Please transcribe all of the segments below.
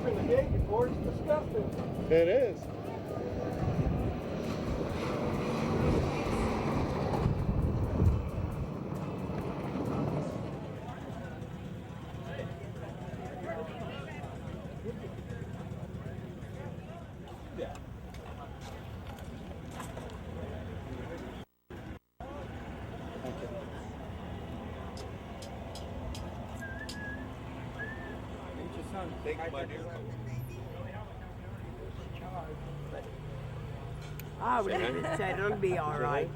open the gate before. It's disgusting. It is. Thank you, my dear. I would have said it'll be all right.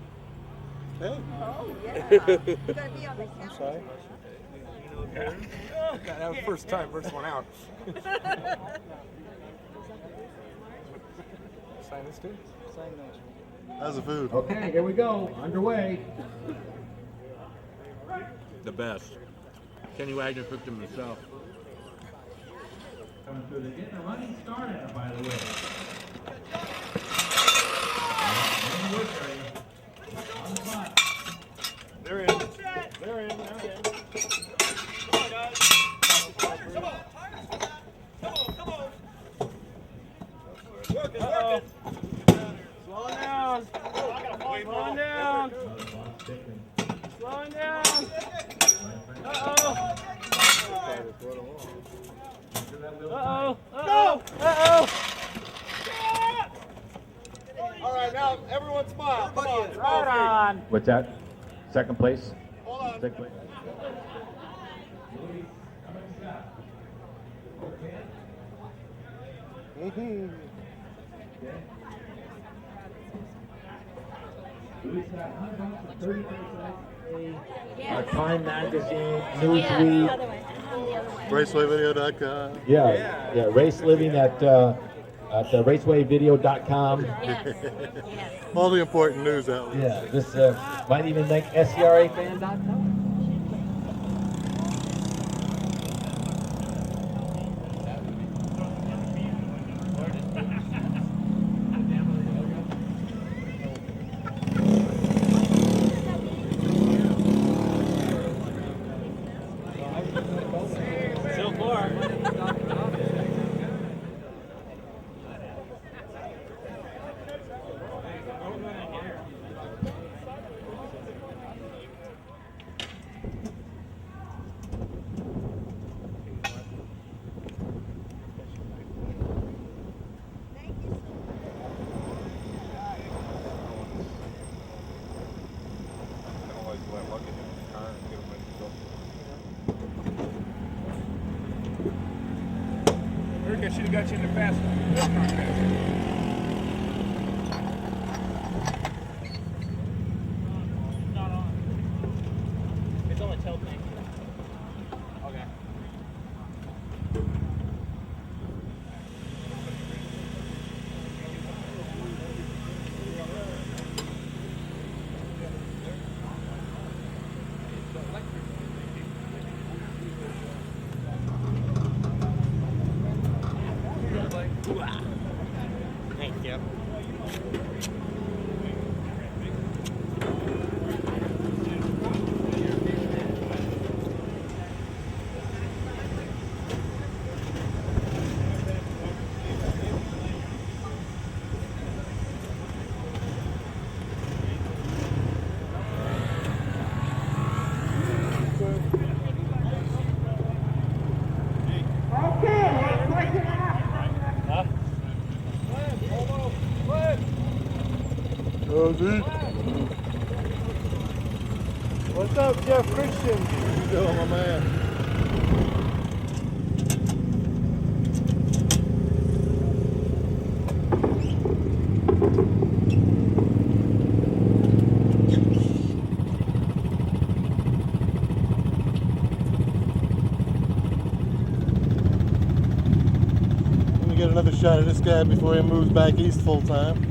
Hey. Oh, yeah. You're going to be on the I'm sorry. That was first one out. Sign this too? Sign those. How's the food? Okay, here we go. Underway. The best. Kenny Wagner cooked them himself. Coming through the getting the running started, by the way. On the spot. They're in. They're in. They're in. Come on, guys. Come on. Come on. Working, working. Slowing down. Slowing down. Slowing down. Uh-oh. Uh-oh. Uh-oh. Uh-oh. All right, now everyone smile. Come on. Right on. What's that? Second place? Hold on. Second place. Mm-hmm. Time Magazine, Newsweek. RacewayVideo.com. Yeah, race living at racewayvideo.com. All the important news outlets. Yeah, this might even make SCRAfan.com. So far. Rick, I should have got you in the fast one. Not on. It's on the tail thing. Okay. Thank you. What's up, Jeff Christian? How you doing, my man? Let me get another shot of this guy before he moves back east full time.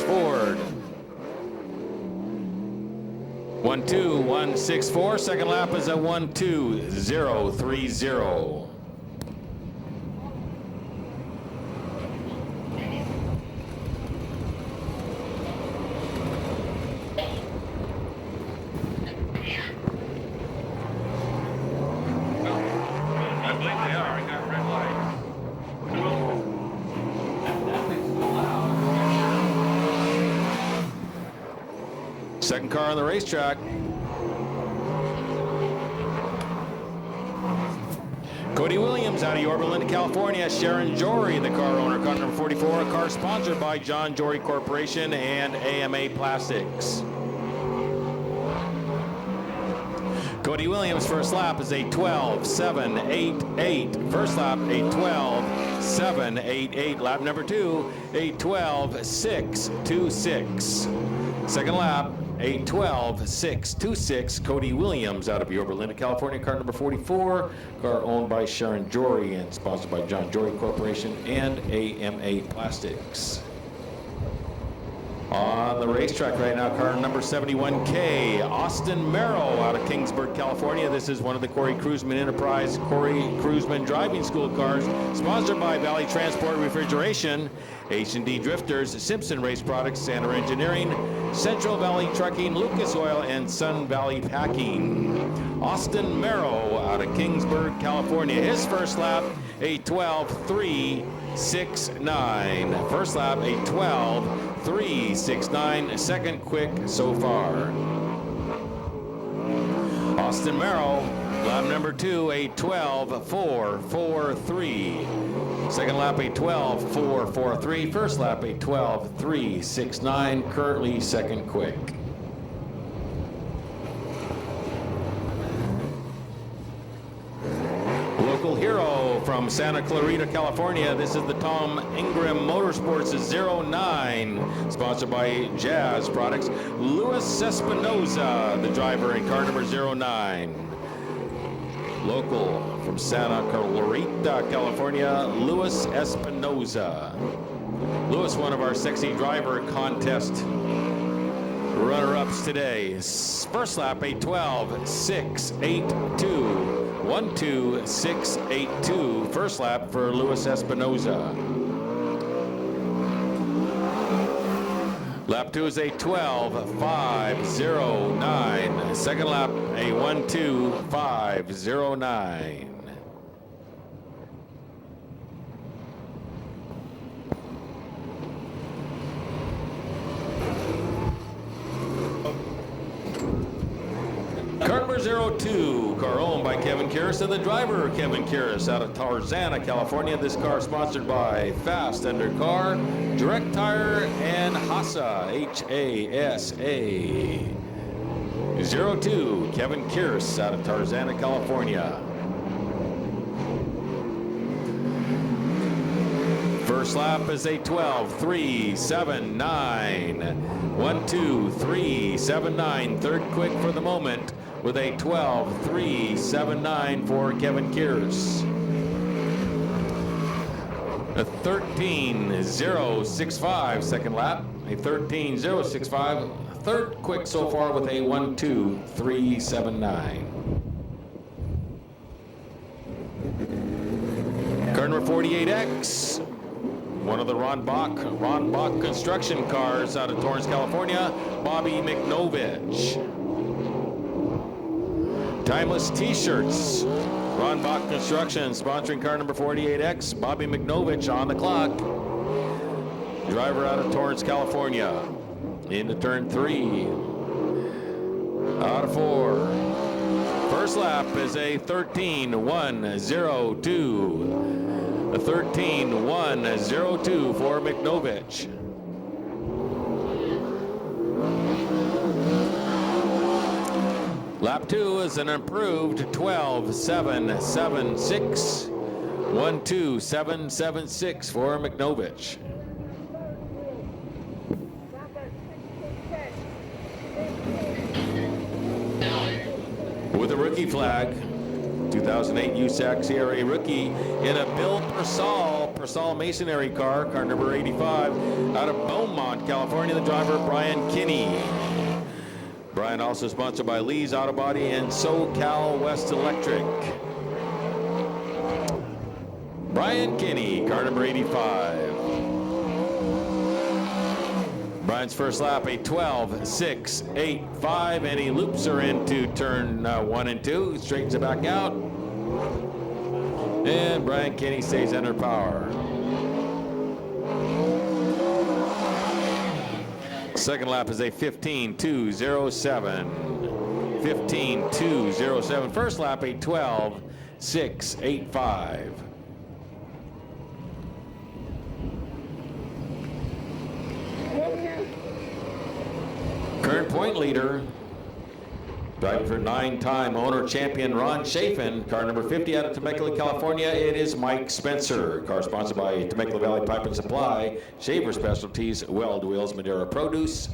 Ford. 12164. Second lap is a 12030. I believe they are. I got red lights. Second car on the racetrack. Cody Williams out of Yorba Linda, California. Sharon Jory, the car owner, car number 44. A car sponsored by John Jory Corporation and AMA Plastics. Cody Williams' first lap is a 12.788. First lap, a 12.788. Lap number 2, a 12.626. Second lap, a 12.626. Cody Williams out of Yorba Linda, California. Car number 44. Car owned by Sharon Jory and sponsored by John Jory Corporation and AMA Plastics. On the racetrack right now, car number 71K, Austin Merrill out of Kingsburg, California. This is one of the Corey Cruisman Enterprise Corey Cruisman Driving School cars, sponsored by Valley Transport Refrigeration, H&D Drifters, Simpson Race Products, Santa Engineering, Central Valley Trucking, Lucas Oil, and Sun Valley Packing. Austin Merrill out of Kingsburg, California. His first lap, a 12.369. First lap, a 12.369. Second quick so far. Austin Merrill, lap number 2, a 12.443. Second lap, a 12.443. First lap, a 12.369. Currently second quick. Local hero from Santa Clarita, California. This is the Tom Ingram Motorsports 09, sponsored by Jazz Products. Luis Espinoza, the driver in car number 09. Local from Santa Clarita, California, Luis Espinoza. Luis, one of our sexy driver contest runner-ups today. First lap, a 12.682. 12682. First lap for Luis Espinoza. Lap 2 is a 12.509. Second lap, a 12509. Car number 02, car owned by Kevin Kirris and the driver Kevin Kirris out of Tarzana, California. This car sponsored by Fast Undercar, Direct Tire, and HASA, H-A-S-A. 02, Kevin Kirris out of Tarzana, California. First lap is a 12.379. 12379. Third quick for the moment with a 12.379 for Kevin Kirris. A 13.065 second lap. A 13.065. Third quick so far with a 12379. Car number 48X. One of the Ron Bach construction cars out of Torrance, California, Bobby McNovich. Timeless T-shirts, Ron Bach Construction sponsoring car number 48X, Bobby McNovich on the clock. Driver out of Torrance, California. Into turn 3. Out of 4. First lap is a 13.102. A 13.102 for McNovich. Lap 2 is an improved 12.776. 12776 for McNovich. With a rookie flag, 2008 USAC CRA rookie in a Bill Persall Saul Masonry car number 85, out of Beaumont, California, the driver Brian Kinney. Brian also sponsored by Lee's Auto Body and SoCal West Electric. Brian Kinney, car number 85. Brian's first lap, a 12.685, and he loops her into turn 1 and 2, straightens it back out. And Brian Kinney stays under power. Second lap is a 15.207. 15.207. First lap, a 12.685. Current point leader, driving for 9-time owner champion Ron Chafin, car number 50 out of Temecula, California. It is Mike Spencer, car sponsored by Temecula Valley Pipe and Supply, Shaver Specialties, Weld Wheels, Madera Produce,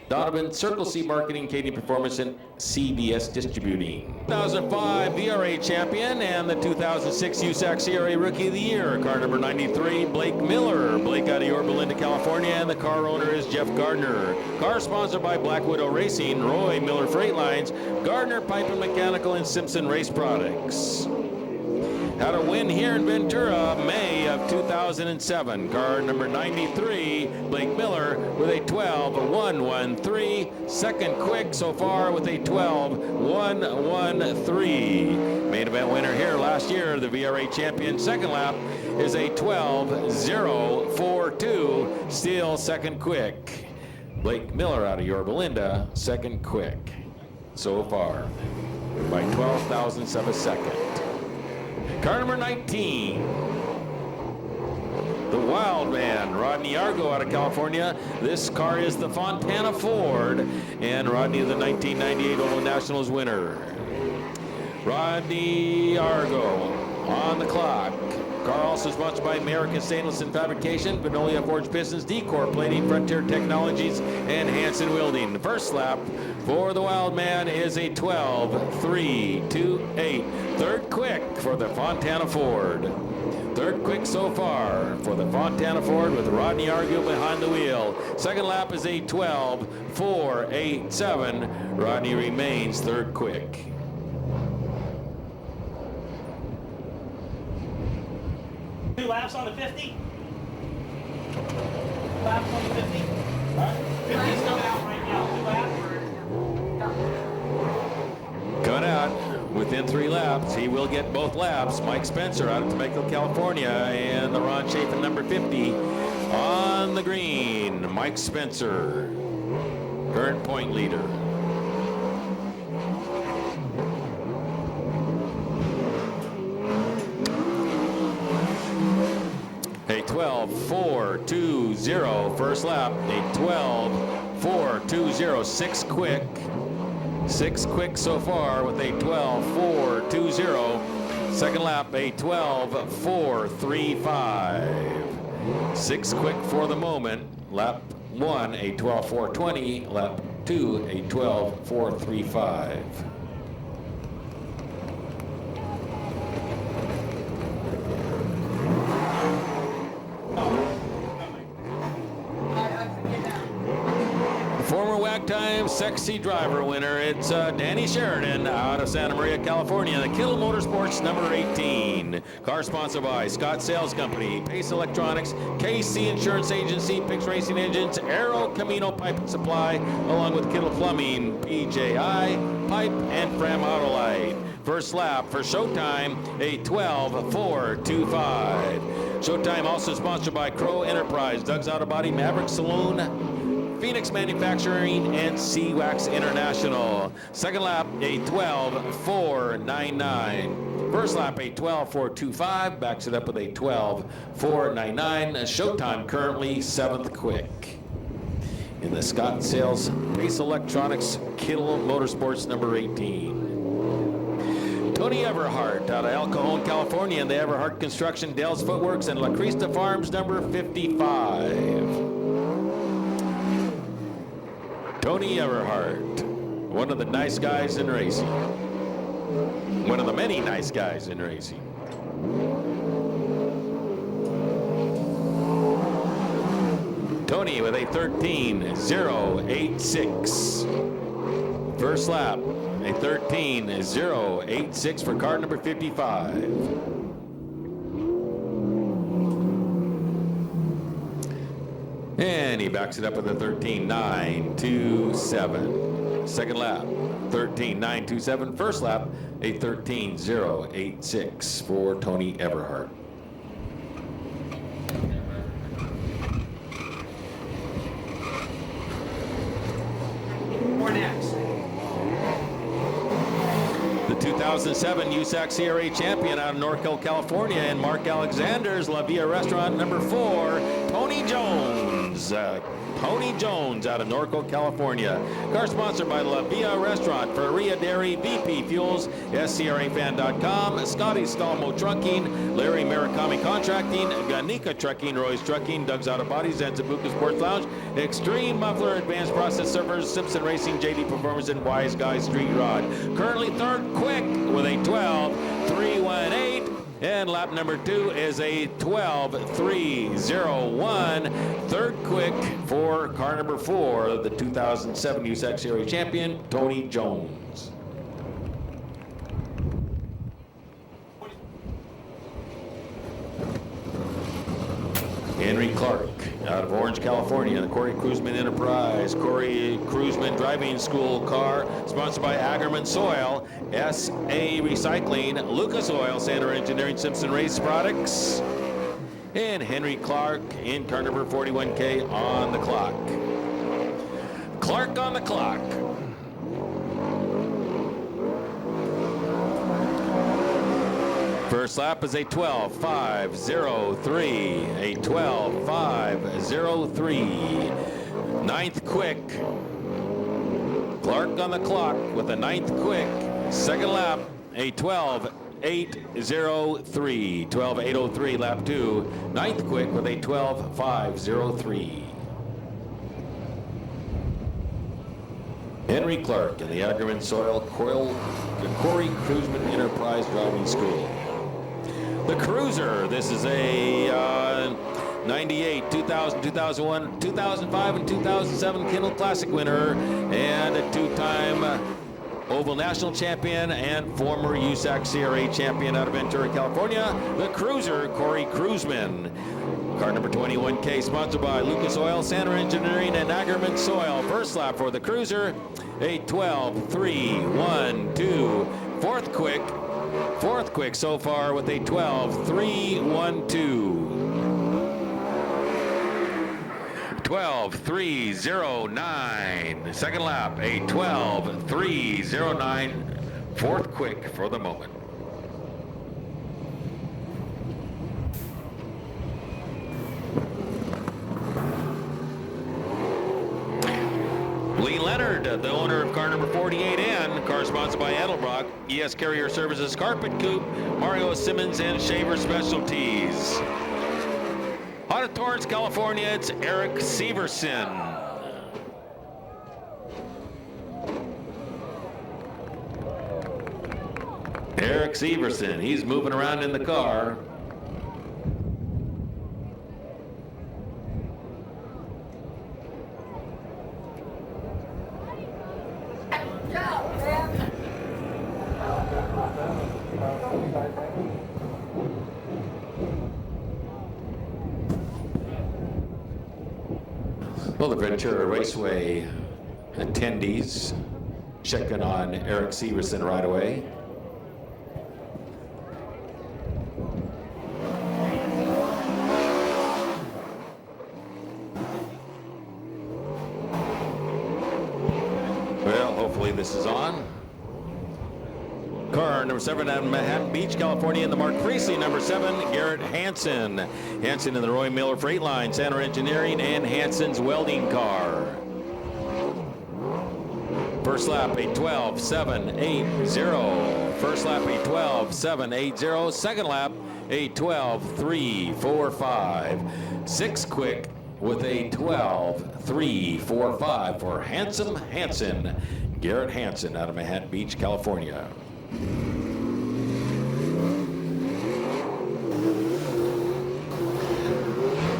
Donovan, Circle C Marketing, Canadian Performance, and CBS Distributing. 2005 VRA champion and the 2006 USAC CRA Rookie of the Year, car number 93, Blake Miller. Blake out of Yorba Linda, California, and the car owner is Jeff Gardner. Car sponsored by Black Widow Racing, Roy Miller Freight Lines, Gardner Pipe and Mechanical, and Simpson Race Products. Had a win here in Ventura, May of 2007. Car number 93, Blake Miller, with a 12.113. Second quick so far with a 12.113. Main event winner here last year, the VRA champion. Second lap is a 12.042. Still second quick. Blake Miller out of Yorba Linda, second quick so far by 12,000ths of a second. Car number 19, the Wild Man, Rodney Argo out of California. This car is the Fontana Ford, and Rodney, the 1998 Oval Nationals winner. Rodney Argo on the clock. Car also sponsored by American Stainless and Fabrication, Vinolia Forged Pistons, Decor Plating, Frontier Technologies, and Hanson Welding. The first lap for the Wild Man is a 12.328. Third quick for the Fontana Ford. Third quick so far for the Fontana Ford with Rodney Argo behind the wheel. Second lap is a 12.487. Rodney remains third quick. Two laps on the 50. Laps on the 50. 50's coming out right now. 2 laps. Coming out within 3 laps. He will get both laps. Mike Spencer out of Temecula, California, and the Ron Chafin number 50 on the green. Mike Spencer, current point leader. A 12.420 first lap, a 12.420, 6 quick. 6 quick so far with a 12.420. Second lap, a 12.435. 6 quick for the moment. Lap 1, a 12.420. Lap 2, a 12.435. Former WAC Time Sexy Driver winner, it's Danny Sheridan out of Santa Maria, California, the Kittle Motorsports number 18. Car sponsored by Scott Sales Company, Pace Electronics, KC Insurance Agency, Pix Racing Engines, Aero Camino Pipe and Supply, along with Kittle Plumbing, PJI, Pipe, and Fram Autolite. First lap for Showtime, a 12.425. Showtime also sponsored by Crow Enterprise, Doug's Auto Body, Maverick Saloon, Phoenix Manufacturing, and C-Wax International. Second lap, a 12.499. First lap, a 12.425. Backs it up with a 12.499. Showtime currently 7th quick. In the Scott Sales Pace Electronics Kittle Motorsports number 18. Tony Everhart out of El Cajon, California, and the Everhart Construction, Dale's Footworks, and La Crista Farms number 55. Tony Everhart, one of the nice guys in racing. One of the many nice guys in racing. Tony with a 13:086. First lap, a 13:086 for car number 55. And he backs it up with a 13:927. Second lap, 13:927. First lap, a 13:086 for Tony Everhart. Or next. The 2007 USAC CRA champion out of Norco, California, and Mark Alexander's La Villa Restaurant number 4, Tony Jones. Tony Jones out of Norco, California. Car sponsored by La Villa Restaurant, Feria Dairy, BP Fuels, SCRAFan.com, Scotty Stalmo Trucking, Larry Murakami Contracting, Ganika Trucking, Roy's Trucking, Doug's Auto Bodies, and Zabuka Sports Lounge, Extreme Muffler, Advanced Process Servers, Simpson Racing, JD Performance, and Wise Guy Street Rod. Currently third quick with a 12:318. And lap number 2 is a 12:301. Third quick for car number 4, the 2007 USAC Series champion, Tony Jones. Henry Clark out of Orange, California, the Corey Cruisman Enterprise, Corey Cruisman Driving School car, sponsored by Ackerman Soil, SA Recycling, Lucas Oil, Sander Engineering, Simpson Race Products, and Henry Clark in car number 41K on the clock. Clark on the clock. First lap is a 12:503, a 12:503. Ninth quick. Clark on the clock with a ninth quick. Second lap, a 12:803, 12:803, lap 2. Ninth quick with a 12:503. Henry Clark in the Ackerman Soil Corey Cruisman Enterprise Driving School. The Cruiser, this is a 98, 2000, 2001, 2005, and 2007 Kindle Classic winner, and a two-time Oval National Champion and former USAC CRA champion out of Ventura, California, the Cruiser, Corey Cruisman. Car number 21K, sponsored by Lucas Oil, Sander Engineering, and Ackerman Soil. First lap for the Cruiser, a 12:312. Fourth quick so far with a 12:312. 12:309. Second lap, a 12:309. Fourth quick for the moment. Lee Leonard, the owner of car number 48N, car sponsored by Edelbrock, ES Carrier Services, Carpet Coupe, Mario Simmons, and Shaver Specialties. Out of Torrance, California, it's Eric Severson. Eric Severson, he's moving around in the car. Well, the Ventura Raceway attendees checking on Eric Severson right away. Well, hopefully this is on. Car number 7 out of Manhattan Beach, California, in the Mark Priestley number 7, Garrett Hansen. Hansen in the Roy Miller Freight Line, Sander Engineering, and Hansen's welding car. First lap, a 12:780. First lap, a 12:780. Second lap, a 12:345. Sixth quick with a 12:345 for Handsome Hansen. Garrett Hansen out of Manhattan Beach, California.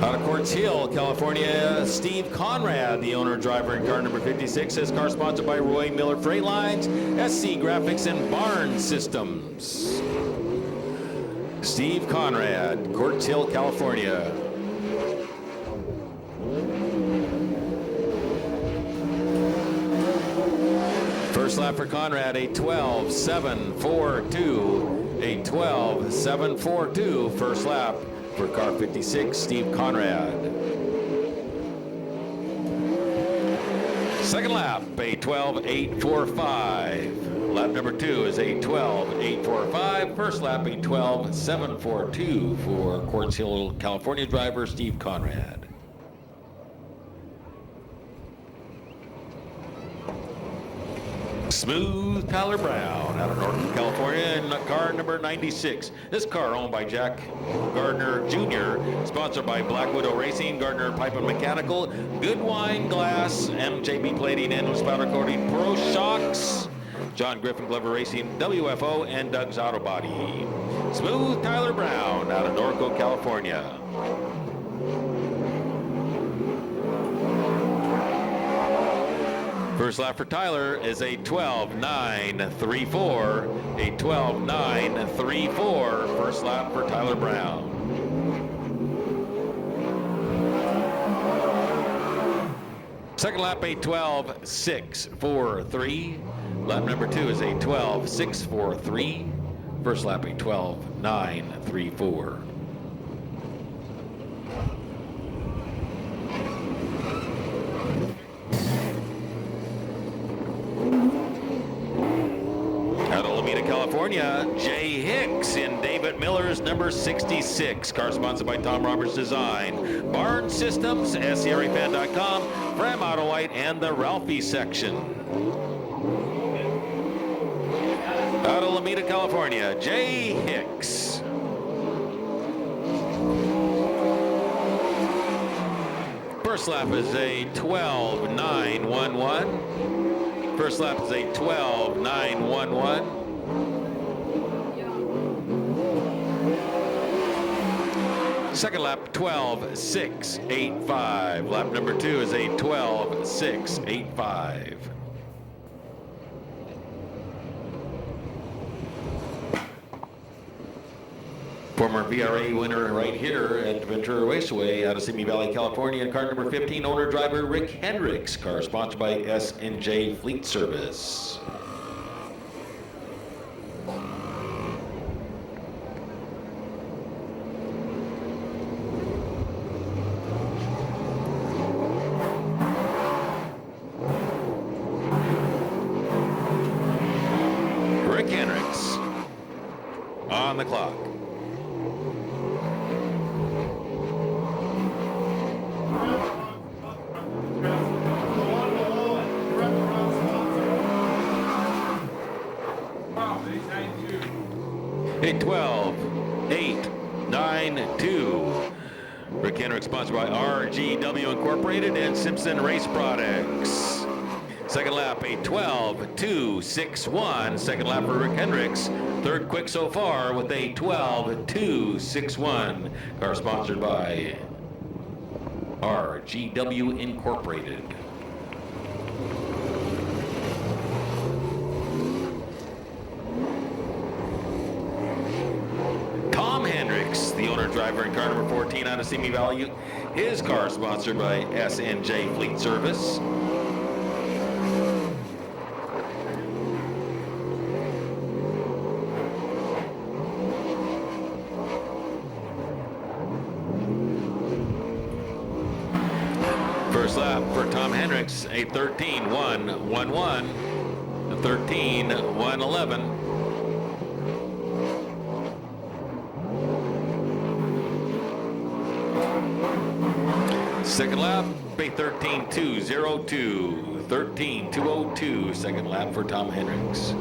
Out of Quartz Hill, California, Steve Conrad, the owner driver in car number 56. His car sponsored by Roy Miller Freight Lines, SC Graphics, and Barn Systems. Steve Conrad, Quartz Hill, California. First lap for Conrad, a 12.742. A 12.742 first lap for car 56, Steve Conrad. Second lap, a 12.845. Lap number 2 is a 12.845. First lap, a 12.742 for Quartz Hill, California driver Steve Conrad. Smooth Tyler Brown out of Northern California in car number 96. This car owned by Jack Gardner Jr., sponsored by Black Widow Racing, Gardner Pipe and Mechanical, Good Wine Glass, MJB Plating, Endless Powder Coating, Pro Shocks, John Griffin Glover Racing, WFO, and Doug's Auto Body. Smooth Tyler Brown out of Norco, California. First lap for Tyler is a 12.934. A 12.934 first lap for Tyler Brown. Second lap, a 12.643. Lap number 2 is a 12.643. First lap, a 12.934. California, Jay Hicks in David Miller's number 66. Car sponsored by Tom Roberts Design, Barn Systems, SCRAFan.com, Fram Auto White, and the Ralphie section. Out of Alameda, California, Jay Hicks. First lap is a 12.911. First lap is a 12.911. Second lap, 12.685. Lap number 2 is a 12.685. Former VRA winner right here at Ventura Raceway out of Simi Valley, California, car number 15, owner driver Rick Hendricks. Car sponsored by S&J Fleet Service. Rick Hendricks on the clock. A 12.892. Rick Hendricks, sponsored by RGW Incorporated and Simpson Race Products. Second lap, a 12.261. Second lap for Rick Hendricks. Third quick so far with a 12.261. Car sponsored by RGW Incorporated. The owner driver in car number 14 out of Simi Valley. His car sponsored by S&J Fleet Service. First lap for Tom Hendricks, a 13.111, a 13.111. Second lap, a 13.202. 13.202, second lap for Tom Hendricks.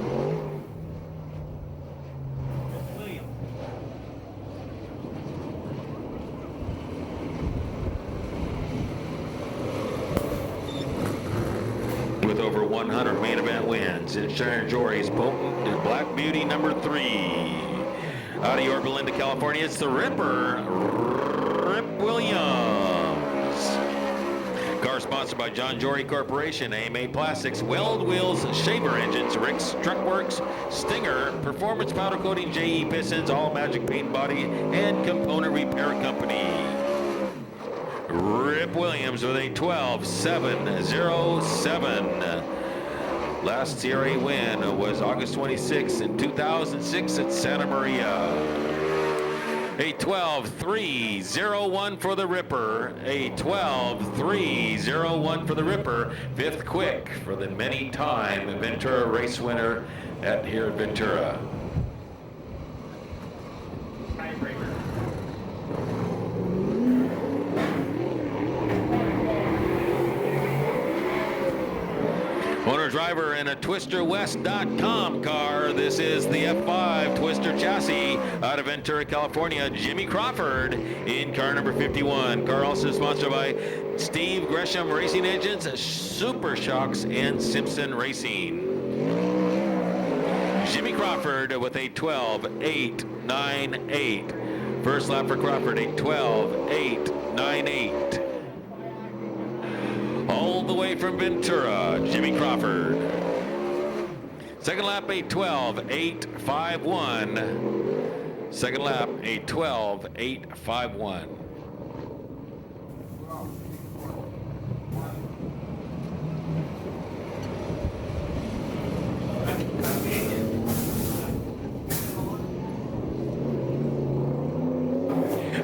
With over 100 main event wins, it's Sharon Jory's potent and Black Beauty number 3. Out of Yorba Linda, California, it's the Ripper, Rip Williams. car sponsored by John Jory Corporation, AMA Plastics, Weld Wheels, Shaver Engines, Rick's Truck Works, Stinger, Performance Powder Coating, JE Pistons, All Magic Paint Body, and Component Repair Company. Rip Williams with a 12.707. Last CRA win was August 26 in 2006 at Santa Maria. A 12.301 for the Ripper. A 12.301 for the Ripper. Fifth quick for the many-time Ventura race winner here at Ventura. Owner-driver in a TwisterWest.com car. This is the F5 Twister chassis out of Ventura, California. Jimmy Crawford in car number 51. Car also sponsored by Steve Gresham Racing Engines, Super Shocks, and Simpson Racing. Jimmy Crawford with a 12.898. First lap for Crawford, a 12.898. All the way from Ventura, Jimmy Crawford. Second lap, a 12.851. Second lap, a 12.851.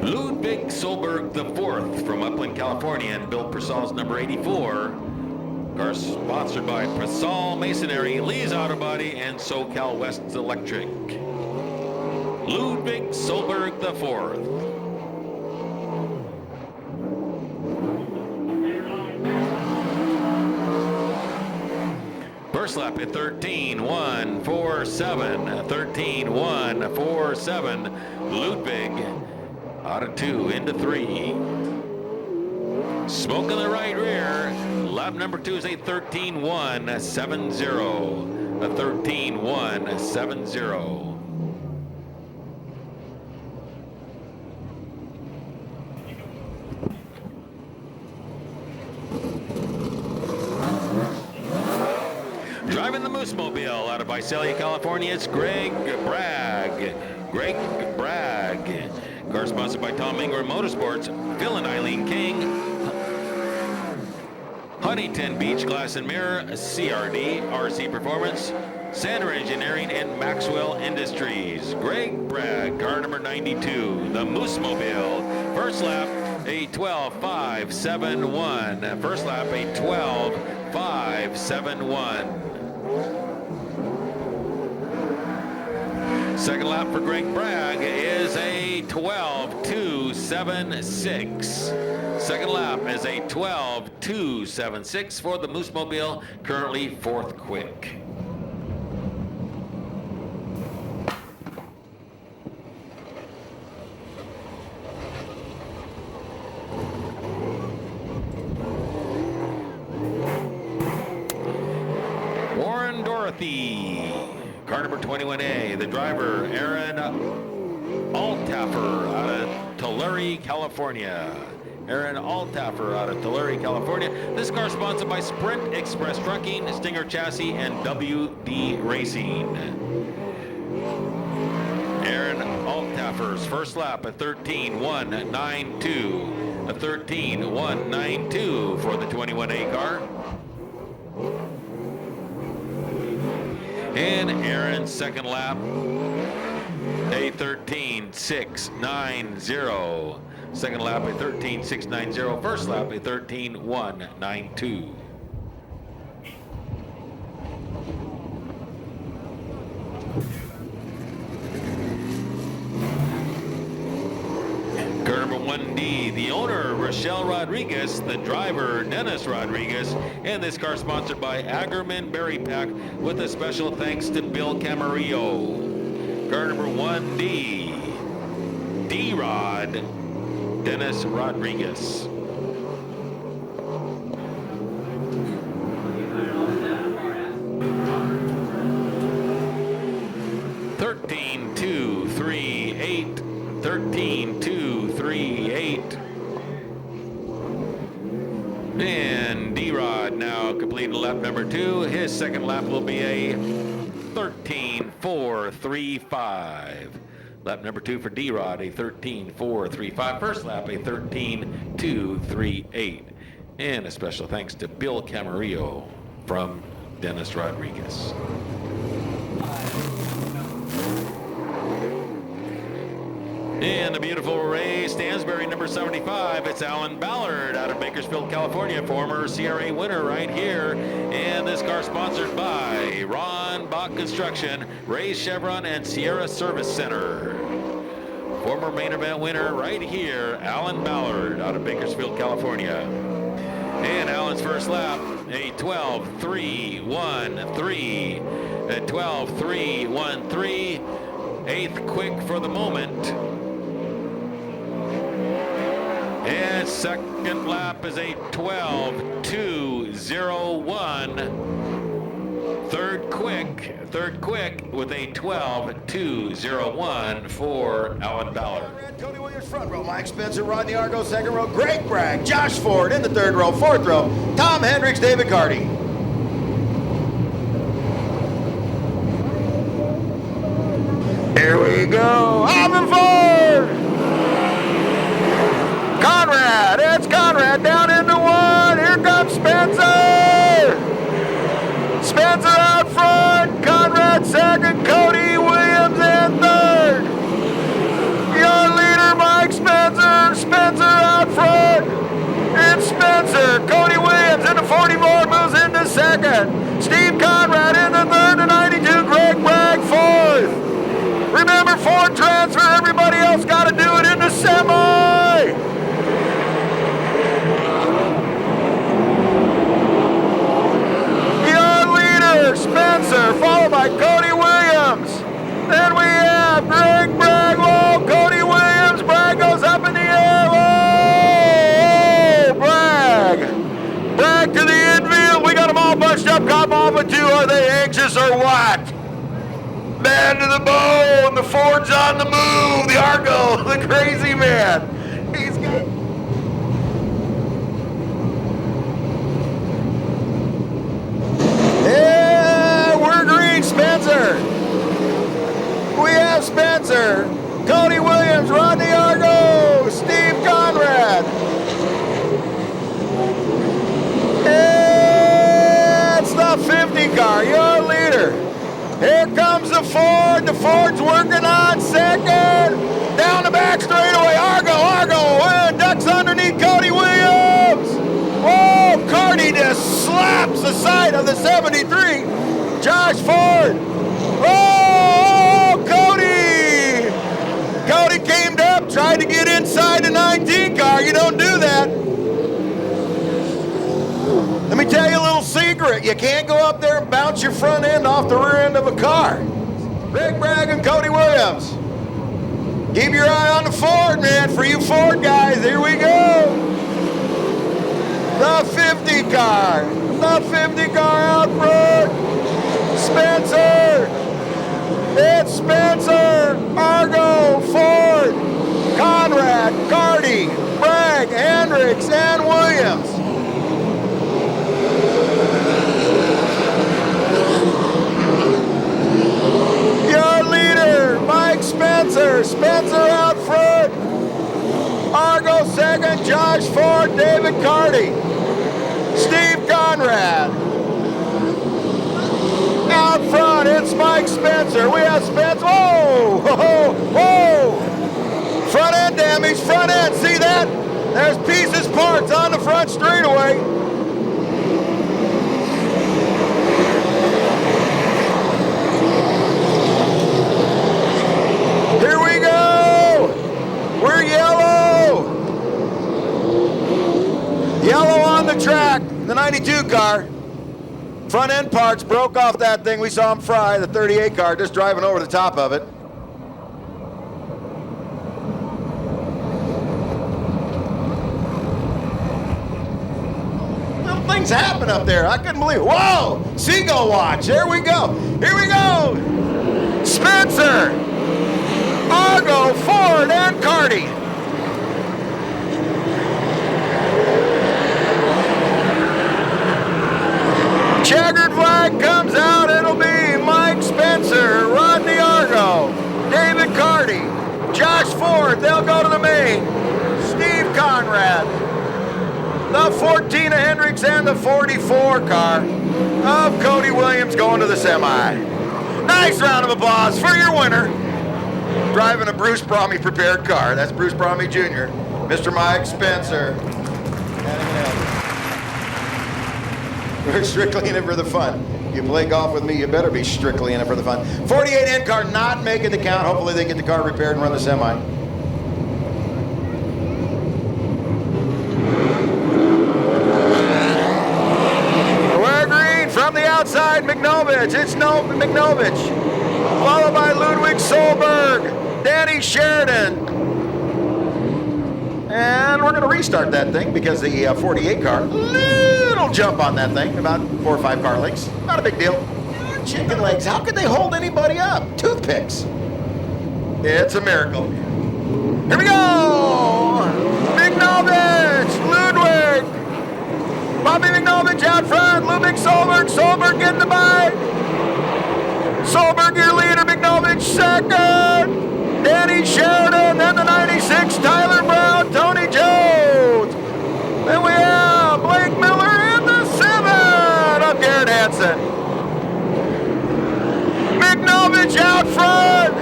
Ludwig Solberg IV from Upland, California, and Bill Persall's number 84. Car sponsored by Persall Masonry, Lee's Auto Body, and SoCal West's Electric. Ludwig Solberg IV. First lap at 13.147. 13.147. Ludwig out of 2 into 3. Smoke in the right rear. Lap number 2 is a 13.170. A 13.170. Driving the Moose Mobile out of Visalia, California, it's Greg Bragg. Greg Bragg. Car sponsored by Tom Ingram Motorsports, Phil and Eileen King, Huntington Beach Glass and Mirror, CRD, RC Performance, Sander Engineering, and Maxwell Industries. Greg Bragg, car number 92, the Moose Mobile. First lap, a 12.571. First lap, a 12.571. Second lap for Greg Bragg is a 12.276. Second lap is a 12.276 for the Moose Mobile, currently fourth quick. Warren Dorothy. Car number 21A, the driver, Aaron Altaffer out of Tulare, California. Aaron Altaffer out of Tulare, California. This car sponsored by Sprint Express Trucking, Stinger Chassis, and WD Racing. Aaron Altaffer's first lap at 13.192. A 13.192 for the 21A car. And Aaron's second lap, a 13.690. Second lap, a 13.690. First lap, a 13.192. Car number 1D, the owner, Rochelle Rodriguez, the driver, Dennis Rodriguez, and this car sponsored by Ackerman Berry Pack with a special thanks to Bill Camarillo. Car number 1D, D-Rod, Dennis Rodriguez. $13,238. And lead to lap number 2. His second lap will be a 13.435. Lap number 2 for D-Rod, a 13.435. First lap, a 13.238. And a special thanks to Bill Camarillo from Dennis Rodriguez. In the beautiful Ray Stansberry, number 75, it's Alan Ballard out of Bakersfield, California, former CRA winner right here. And this car sponsored by Ron Bach Construction, Ray's Chevron, and Sierra Service Center. Former main event winner right here, Alan Ballard out of Bakersfield, California. And Alan's first lap, a 12.313, a 12.313, 8th quick for the moment. And second lap is a 12.201. Third quick with a 12.201 for Alan Ballard. Cody Williams front row, Mike Spencer, Rodney Argo second row, Greg Bragg, Josh Ford in the third row, fourth row, Tom Hendricks, David Carty. Here we go, Alvin Ford! Conrad, it's Conrad down into 1, here comes Spencer! Spencer out front, Conrad second, Cody Williams in third. Your leader, Mike Spencer, Spencer out front. It's Spencer, Cody Williams into 44, moves into second. Steve Conrad in the third to 92, Greg Bragg fourth. Remember, Ford transfer, everybody else got to do it in the semi. Spencer, followed by Cody Williams. Then we have Greg Bragg. Whoa, Cody Williams. Bragg goes up in the air. Whoa, Bragg. Bragg to the infield. We got them all bunched up. Come off of 2. Are they anxious or what? Man to the bone. The Ford's on the move. The Argo, the crazy man. He's got... Spencer. We have Spencer, Cody Williams, Rodney Argo, Steve Conrad. It's the 50 car, your leader. Here comes the Ford. The Ford's working on second. Down the back straightaway, Argo, ducks underneath Cody Williams. Whoa, Carty just slaps the side of the 73. Josh Ford. Oh, Cody. Cody came up, tried to get inside the 19 car. You don't do that. Let me tell you a little secret. You can't go up there and bounce your front end off the rear end of a car. Greg Bragg and Cody Williams. Keep your eye on the Ford, man. For you Ford guys, here we go. The 50 car. The 50 car out front. Spencer! It's Spencer! Argo, Ford, Conrad, Carty, Bragg, Hendricks, and Williams. Your leader, Mike Spencer. Spencer out front. Argo second, Josh Ford, David Carty. Steve Conrad. Out front, it's Mike Spencer. We have Spencer. Whoa, whoa, whoa. Front end damage, front end. See that? There's pieces, parts on the front straightaway. Here we go. We're yellow. Yellow on the track, the 92 car. Front end parts broke off that thing. We saw him fry, the 38 car, just driving over the top of it. Little things happen up there. I couldn't believe it. Whoa! Seagull watch. There we go. Here we go. Spencer, Argo, Ford, and Carty. flag comes out, it'll be Mike Spencer, Rodney Argo, David Carty, Josh Ford, they'll go to the main. Steve Conrad, the 14 of Hendricks, and the 44 car of Cody Williams going to the semi. Nice round of applause for your winner. Driving a Bruce Bromley prepared car. That's Bruce Bromley Jr., Mr. Mike Spencer. We're strictly in it for the fun. You play golf with me, you better be strictly in it for the fun. 48N car not making the count. Hopefully they get the car repaired and run the semi. We're green from the outside, McNovich. It's no McNovich. Followed by Ludwig Solberg, Danny Sheridan. And we're going to restart that thing because the 48 car, little jump on that thing, about 4 or 5 car lengths. Not a big deal. Chicken legs, how could they hold anybody up? Toothpicks. It's a miracle. Here we go! McNovich, Ludwig. Bobby McNovich out front, Ludwig Solberg. Solberg getting the bite. Solberg, your leader, McNovich second. Danny Sheridan, then the 96, Tyler Brown, Tony Jones. Then we have Blake Miller in the 7 of Garrett Hansen. McNovich out front.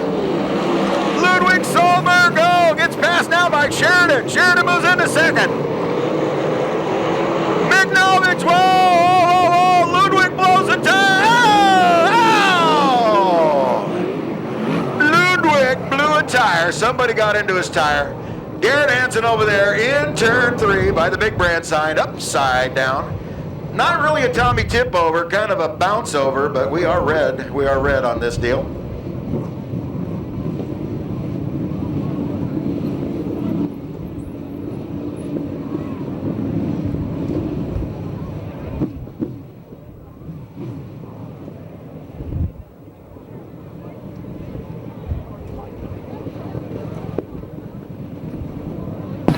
Ludwig Solberg, gets passed now by Sheridan. Sheridan moves into second. McNovich, whoa, Ludwig blows the tire. Tire. Somebody got into his tire. Garrett Hansen over there in turn 3 by the big brand sign, upside down. Not really a Tommy tip over, kind of a bounce over, but we are red. We are red on this deal.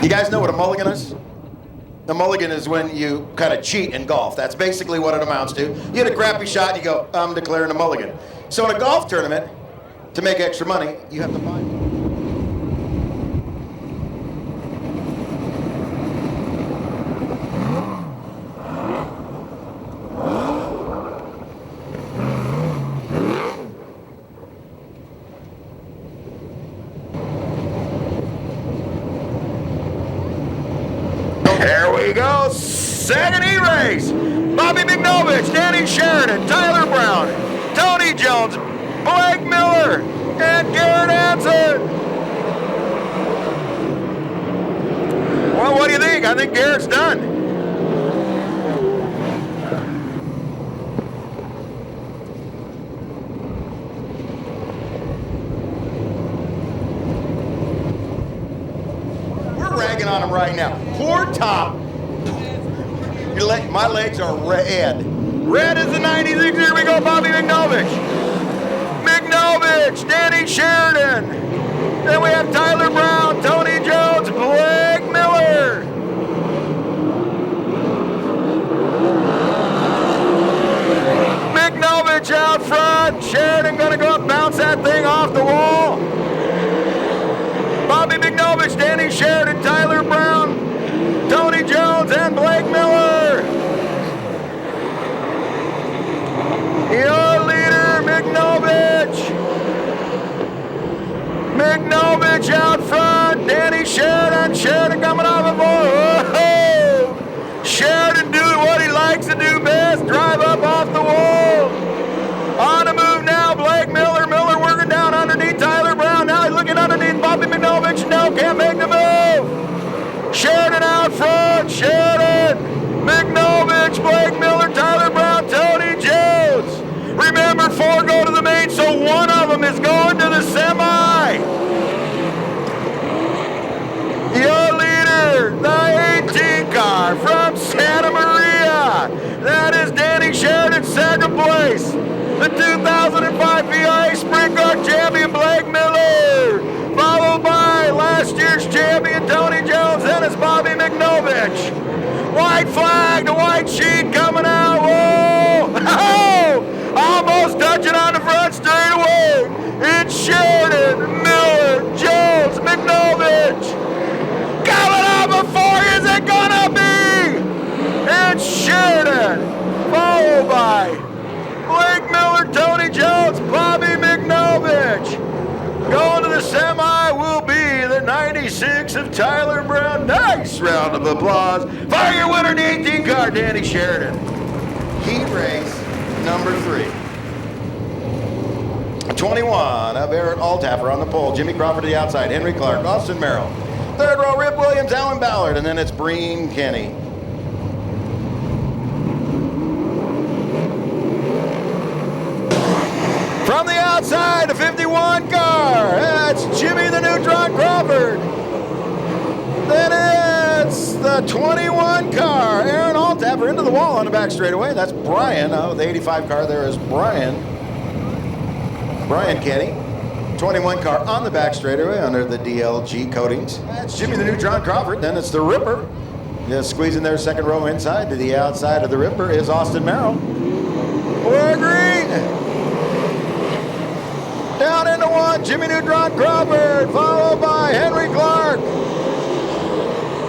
You guys know what a mulligan is? A mulligan is when you kind of cheat in golf. That's basically what it amounts to. You hit a crappy shot and you go, I'm declaring a mulligan. So in a golf tournament, to make extra money, you have to buy. There we go, second E-race. Bobby McNovich, Danny Sheridan, Tyler Brown, Tony Jones, Blake Miller, and Garrett Hansen. Well, what do you think? I think Garrett's done. We're ragging on him right now. Poor Tom. My legs are red. Red is the 96. Here we go, Bobby McNovich. McNovich, Danny Sheridan. Then we have Tyler Brown, Tony Jones, Blake Miller. McNovich out front. Sheridan gonna go up, bounce that thing off the wall. Bobby McNovich, Danny Sheridan, Tyler Brown, Tony Jones, and Blake Miller. Your leader, McNovich. McNovich out front. Danny Sheridan. Sheridan coming off the board. Whoa! Sheridan doing what he likes to do best. Drive up off the wall. On the move now, Blake Miller. Miller working down underneath Tyler Brown. Now he's looking underneath Bobby McNovich. No, can't make the move. Sheridan out front. Sheridan. McNovich, Blake Miller, Tyler Brown, Tony Jones. Remember, 4 go to the main, so one of them is going to the semi. Your leader, the 18 car from Santa Maria. That is Danny Sheridan, second place. The 2005 VIA Sprint Car champion, Blake Miller. Followed by last year's champion, Tony Jones, and it's Bobby McNovich. White flag, the white sheet coming out. Whoa! Oh! it gonna be? It's Sheridan, followed by Blake Miller, Tony Jones, Bobby McNovich. Going to the semi will be the 96 of Tyler Brown. Nice round of applause for your winner, the 18 car, Danny Sheridan. Heat race number 3. 21 of Aaron Altaffer on the pole. Jimmy Crawford to the outside. Henry Clark, Austin Merrill. Third row, Rip Williams, Alan Ballard, and then it's Breen Kenny. From the outside, the 51 car. That's Jimmy the Neutron Crawford. Then it's the 21 car. Aaron Altaffer into the wall on the back straightaway. That's Brian. Oh, the 85 car there is Brian. Brian Kenny. 21 car on the back straightaway under the DLG coatings. That's Jimmy the Neutron Crawford. Then it's the Ripper. Just squeezing their second row inside to the outside of the Ripper is Austin Merrill. We're green. Down into 1, Jimmy Neutron Crawford, followed by Henry Clark.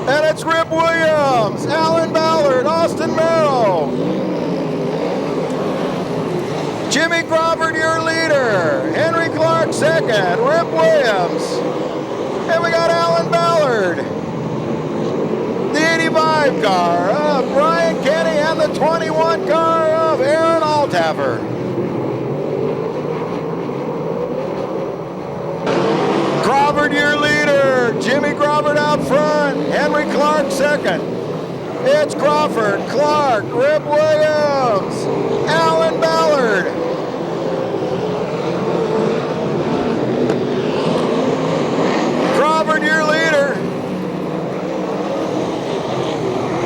And it's Rip Williams, Alan Ballard, Austin Merrill. Jimmy Crawford, your leader. Henry Clark second, Rip Williams. And we got Alan Ballard. The 85 car of Brian Kenny and the 21 car of Aaron Altaffer. Crawford, your leader. Jimmy Crawford out front. Henry Clark second. It's Crawford, Clark, Rip Williams, Alan Ballard. Crawford, your leader.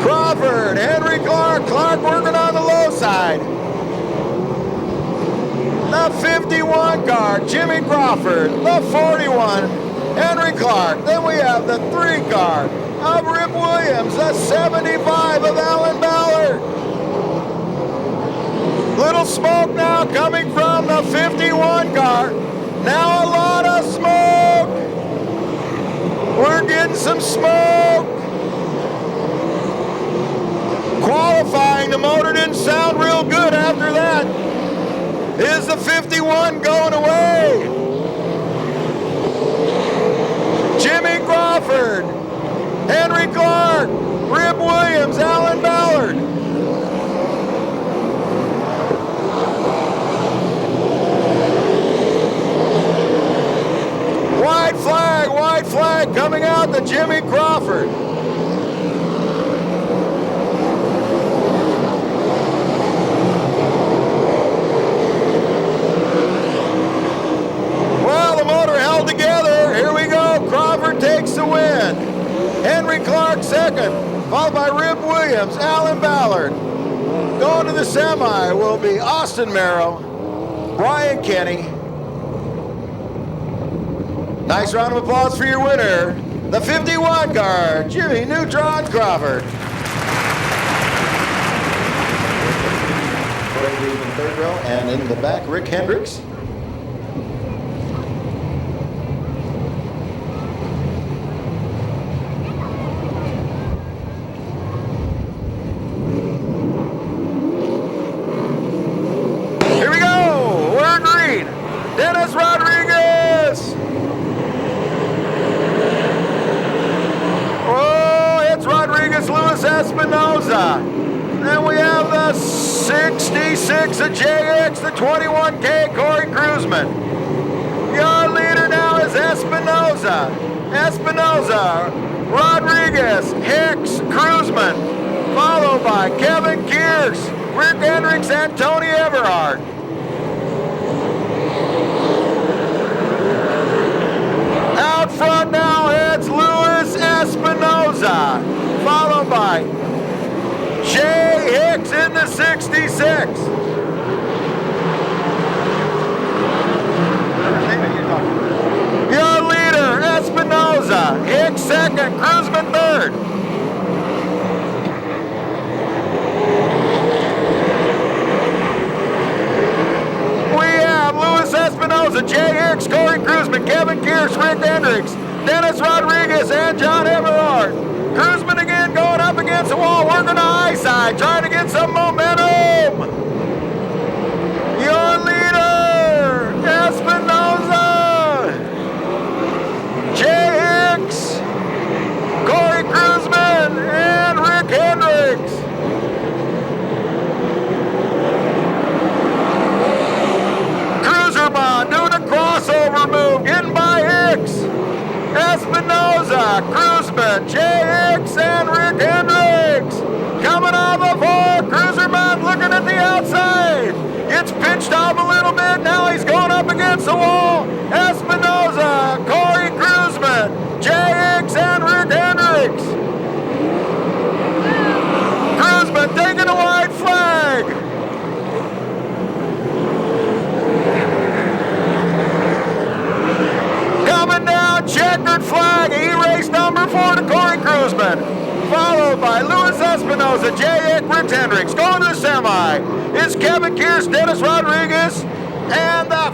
Crawford, Henry Clark. Clark working on the low side. The 51 car, Jimmy Crawford. The 41, Henry Clark. Then we have the 3 car of Rip Williams. The 75 of Alan Ballard. Little smoke now coming from the 51 car. Now a lot of smoke. We're getting some smoke. Qualifying, the motor didn't sound real good after that. Is the 51 going away? Jimmy Crawford, Henry Clark, Rip Williams, Alan Ballard. White flag coming out to Jimmy Crawford. Takes the win. Henry Clark second, followed by Rip Williams, Alan Ballard. Going to the semi will be Austin Merrill, Brian Kenny. Nice round of applause for your winner, the 51 car, Jimmy Neutron Crawford. In third row and in the back, Rick Hendricks. Then we have the 66 of JX, the 21K, Corey Cruzman. Your leader now is Espinoza, Rodriguez, Hicks, Cruzman, followed by Kevin Kears, Rick Hendricks, and Tony Everhart. Out front now, it's Luis Espinoza, followed by Jay Hicks in the 66. Your leader, Espinoza. Hicks second, Cruzman third. We have Luis Espinoza, Jay Hicks, Corey Cruzman, Kevin Kears, Rick Hendricks, Dennis Rodriguez and John Everhart. Cruzman again going up against the wall, working the high side, trying to get some momentum. Your leader, Espinoza, Jay Hicks, Corey Cruzman, and Rick Hendricks. Cruiserman doing a crossover move, getting by Hicks. Espinoza, Cruzman, Jay Hicks, and Rick Hendricks. Coming off the floor, Cruiserman looking at the outside. Gets pinched off a little bit, now he's going up against the wall. Espinoza, Corey Cruzman, Jay Hicks, and Rick Hendricks. Cruzman taking a white flag. Coming down, checkered flag, E-race number 4 to Corey Cruzman, followed by Luis Espinoza, Jay Hick, Rick Hendricks. Going to the semi is Kevin Kearse, Dennis Rodriguez, and the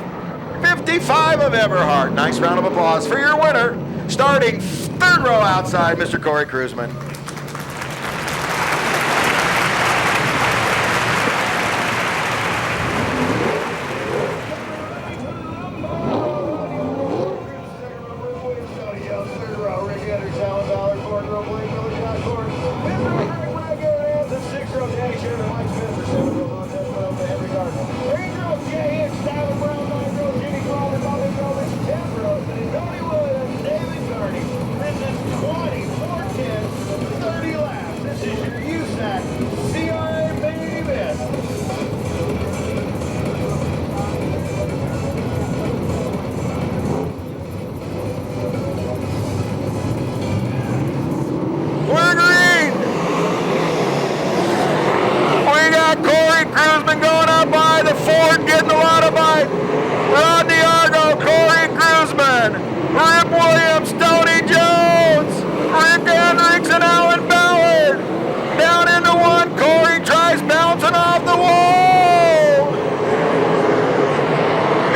55 of Everhart. Nice round of applause for your winner, starting third row outside, Mr. Corey Cruzman. This is your USAC CRA main event. We're green. We got Corey Cruzman going up by the Ford, getting a lot of by Rodney Argo, Corey Cruzman, Rip Williams, Tony Jones, Rick Hendricks, and Alan Ballard. Down into one, Corey tries bouncing off the wall.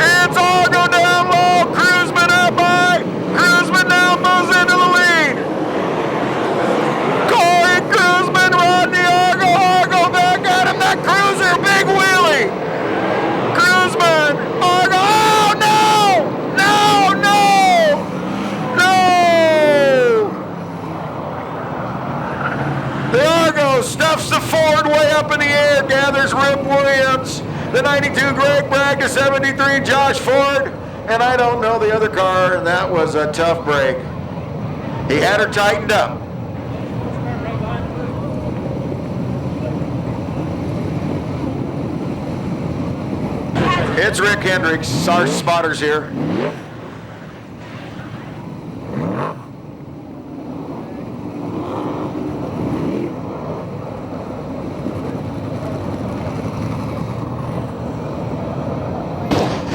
It's Argo down low, Cruzman up high. Cruzman now moves into the lead. Corey Cruzman, Rodney Argo, Argo back at him, that cruiser, big wheelie. Cruzman, Argo, oh no, no, no, no. The Argo stuffs the Ford way up in the air, gathers Rip Williams, the 92 Greg Bragg, the 73 Josh Ford, and I don't know the other car, and that was a tough break. He had her tightened up. It's Rick Hendricks, our spotters here.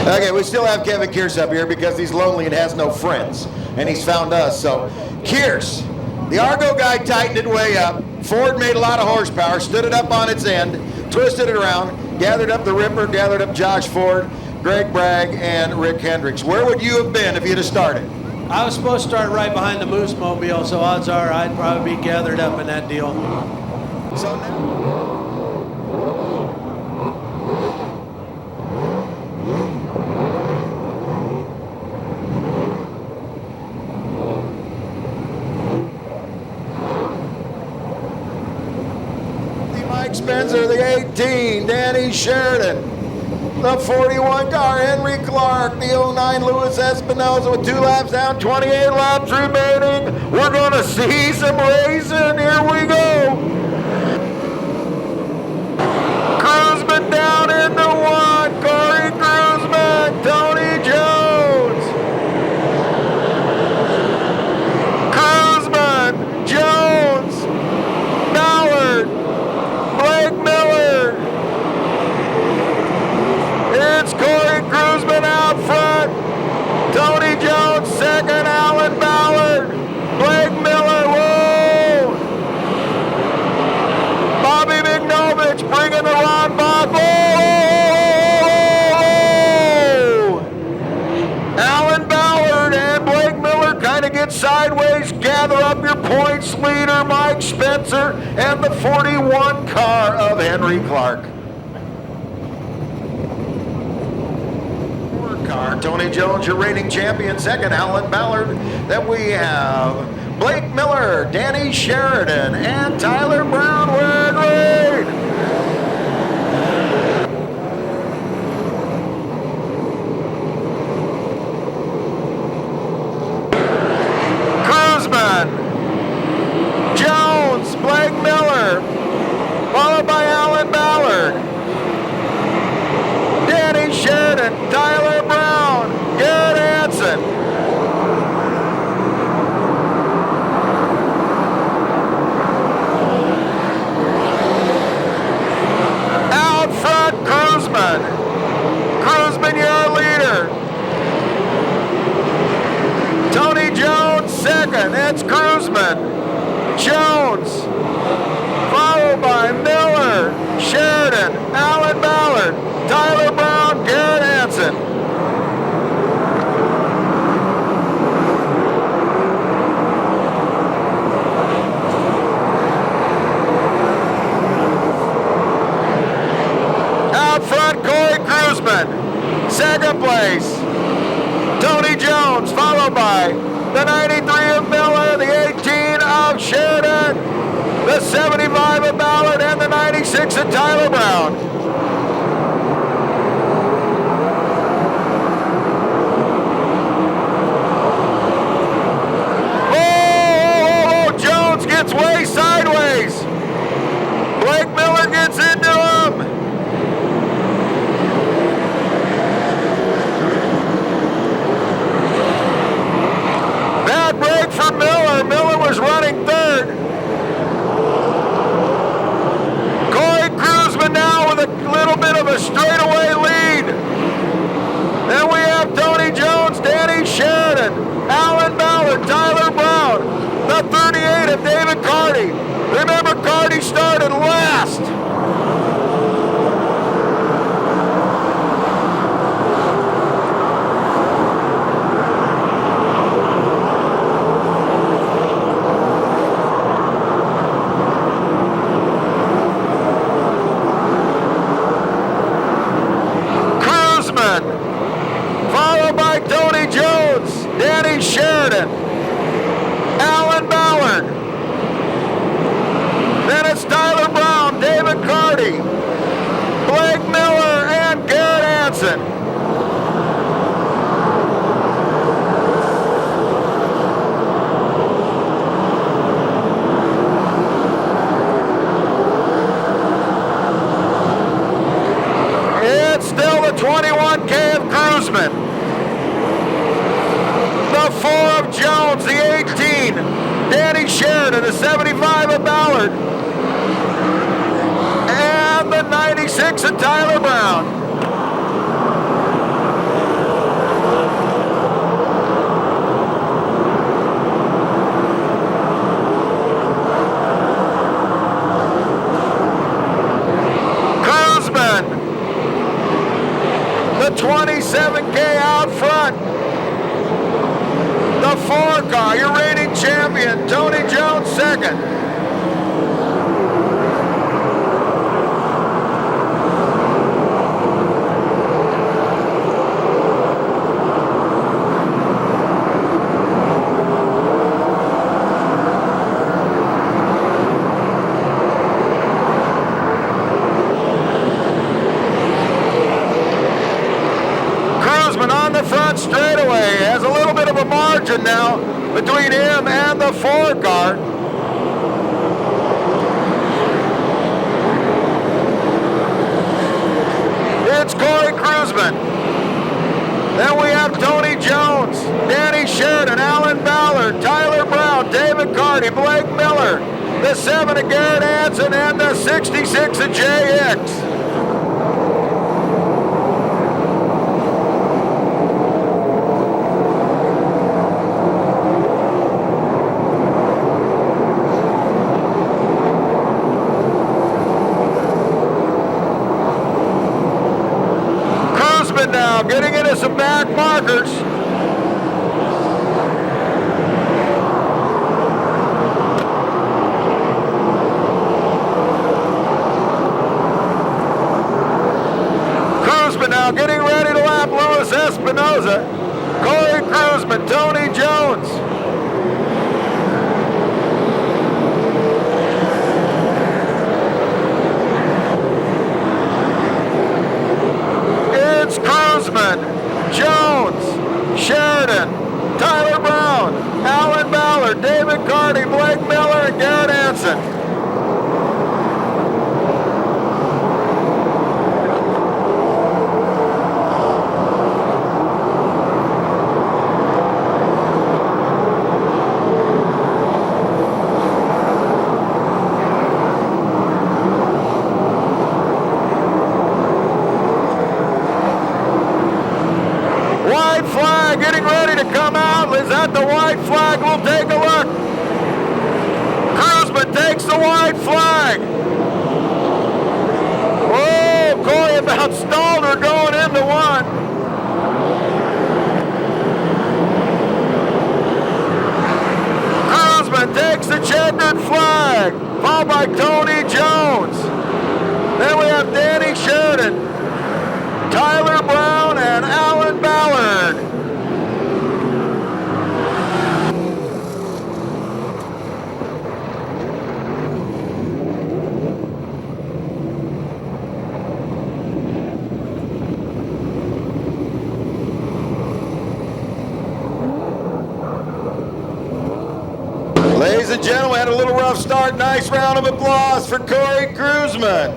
Okay, we still have Kevin Kearse up here because he's lonely and has no friends, and he's found us. So, Kearse, the Argo guy tightened it way up. Ford made a lot of horsepower, stood it up on its end, twisted it around, gathered up the Ripper, gathered up Josh Ford, Greg Bragg, and Rick Hendricks. Where would you have been if you'd have started? I was supposed to start right behind the Moose Mobile, so odds are I'd probably be gathered up in that deal. So now, Mike Spencer, the 18, Danny Sheridan, the 41 car, Henry Clark, the 09 Luis Espinoza with 2 laps down, 28 laps remaining. We're going to see some racing. Here we go. Cruzman down into one. Corey Cruzman, Tony Jones. Cruzman, Jones, Ballard, Blake Miller. It's Corey Cruzman out front. Tony Jones second, Alan Ballard. Blake Miller, whoa. Bobby McNovich bringing the Ron Bob. Oh! sideways. Gather up your points. Leader Mike Spencer and the 41 car of Henry Clark. Car, Tony Jones, your reigning champion. Second, Alan Ballard. Then we have Blake Miller, Danny Sheridan, and Tyler Brown wearing green. Cruzman, Jones, Blake Miller, followed by Alan Ballard, Danny Sheridan, Tyler Brown, Garrett Hansen. Out front, Cruzman. Cruzman, your leader. Tony Jones, second. It's Cruzman. Jones, followed by Miller, Sheridan, Alan Ballard, Tyler Brown, Garrett Hansen. Out front, Corey Cruzman. Second place, Tony Jones, followed by the 93 of Miller, the 18 of Sheridan, the 75 of Ballard, and the 96 of Tyler Brown. Oh, Jones gets way sideways. Blake Miller gets into him. Bad break for Miller. Miller was running third. Corey Cruzman now with a little bit of a straightaway lead. Then we have Tony Jones, Danny Sheridan, Alan Ballard, Tyler Brown, the 38 of David Carty. Remember, Carty started last. Followed by Tony Jones, Danny Sheridan, Alan Ballard. Then it's Tyler Brown, David Carty, Blake Miller, and Garrett Hansen. It's still the 21K of Cruzman. The 4 of Jones, the 18, Danny Sheridan, the 75 of Ballard, and the 96 of Tyler Brown. Cruzman, the 27K out front. The 4 car, your reigning champion, Tony Jones, second. Cruzman on the front straightaway has a little bit of a margin now between him and the 4 car. It's Corey Cruzman. Then we have Tony Jones, Danny Sheridan, Alan Ballard, Tyler Brown, David Carty, Blake Miller, the 7 of Garrett Hansen, and the 66 of JX. Now getting into some back markers. Espinoza, Corey Cruzman, Tony Jones. It's Cruzman, Jones, Sheridan, Tyler Brown, Alan Ballard, David Carty, Blake Miller, and Garrett Hansen. White flag getting ready to come out. Is that the white flag? We'll take a look. Cruzman takes the white flag. Oh, Corey about stalled her going into one. Cruzman takes the checkered flag, followed by Tony Jones. Then we have Danny Sheridan, Tyler Brown, and Alan Ballard. Ladies and gentlemen, had a little rough start. Nice round of applause for Corey Cruzman.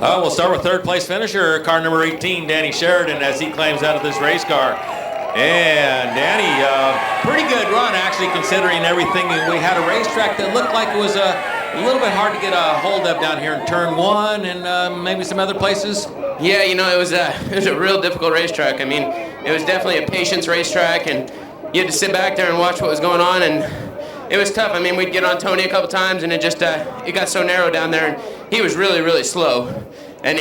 We'll start with third place finisher, car number 18, Danny Sheridan, as he climbs out of this race car. And Danny, pretty good run actually, considering everything. We had a racetrack that looked like it was a little bit hard to get a hold of down here in turn 1 and maybe some other places. Yeah, you know, it was a real difficult racetrack. I mean, it was definitely a patience racetrack, and you had to sit back there and watch what was going on, and it was tough. I mean, we'd get on Tony a couple times, and it just it got so narrow down there, and he was really, really slow. And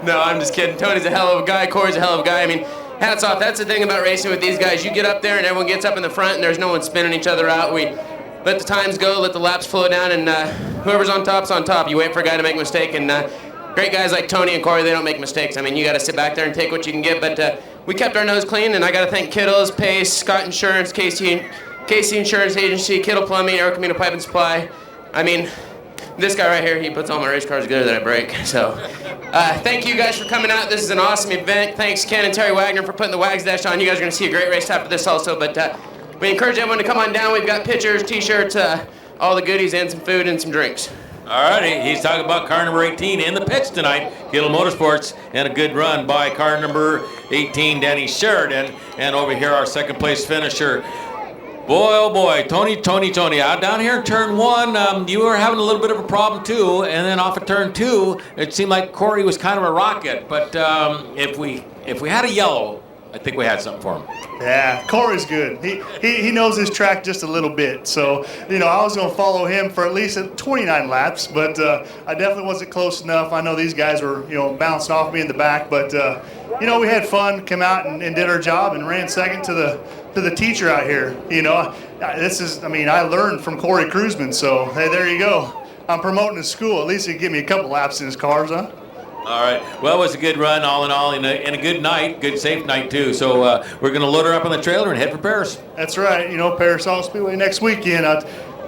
no, I'm just kidding. Tony's a hell of a guy. Corey's a hell of a guy. I mean, hats off. That's the thing about racing with these guys. You get up there, and everyone gets up in the front, and there's no one spinning each other out. We let the times go, let the laps flow down, and whoever's on top's on top. You wait for a guy to make a mistake, and great guys like Tony and Corey, they don't make mistakes. I mean, you got to sit back there and take what you can get, but we kept our nose clean, and I got to thank Kittles, Pace, Scott Insurance, KC Insurance Agency, Kittle Plumbing, Aero Camino Pipe and Supply. I mean, this guy right here, he puts all my race cars together that I break. So, thank you guys for coming out. This is an awesome event. Thanks, Ken and Terry Wagner, for putting the Wags Dash on. You guys are going to see a great race after this also, but we encourage everyone to come on down. We've got pictures, T-shirts, all the goodies, and some food and some drinks. All righty, he's talking about car number 18 in the pits tonight, Kittle Motorsports, and a good run by car number 18, Danny Sheridan. And over here, our second place finisher. Boy, oh boy, Tony. Out down here in turn 1, you were having a little bit of a problem too, and then off of turn 2, it seemed like Corey was kind of a rocket. But if we had a yellow, I think we had something for him. Yeah, Corey's good. He knows his track just a little bit. So, you know, I was going to follow him for at least 29 laps, but I definitely wasn't close enough. I know these guys were, you know, bouncing off me in the back, but, you know, we had fun, came out and did our job and ran second to the teacher out here. You know, I learned from Corey Cruzman, so, hey, there you go. I'm promoting his school. At least he give me a couple laps in his cars, huh? All right. Well, it was a good run, all in all, and a good night, good safe night too. So we're going to load her up on the trailer and head for Paris. That's right. You know, Paris Auto Speedway next weekend.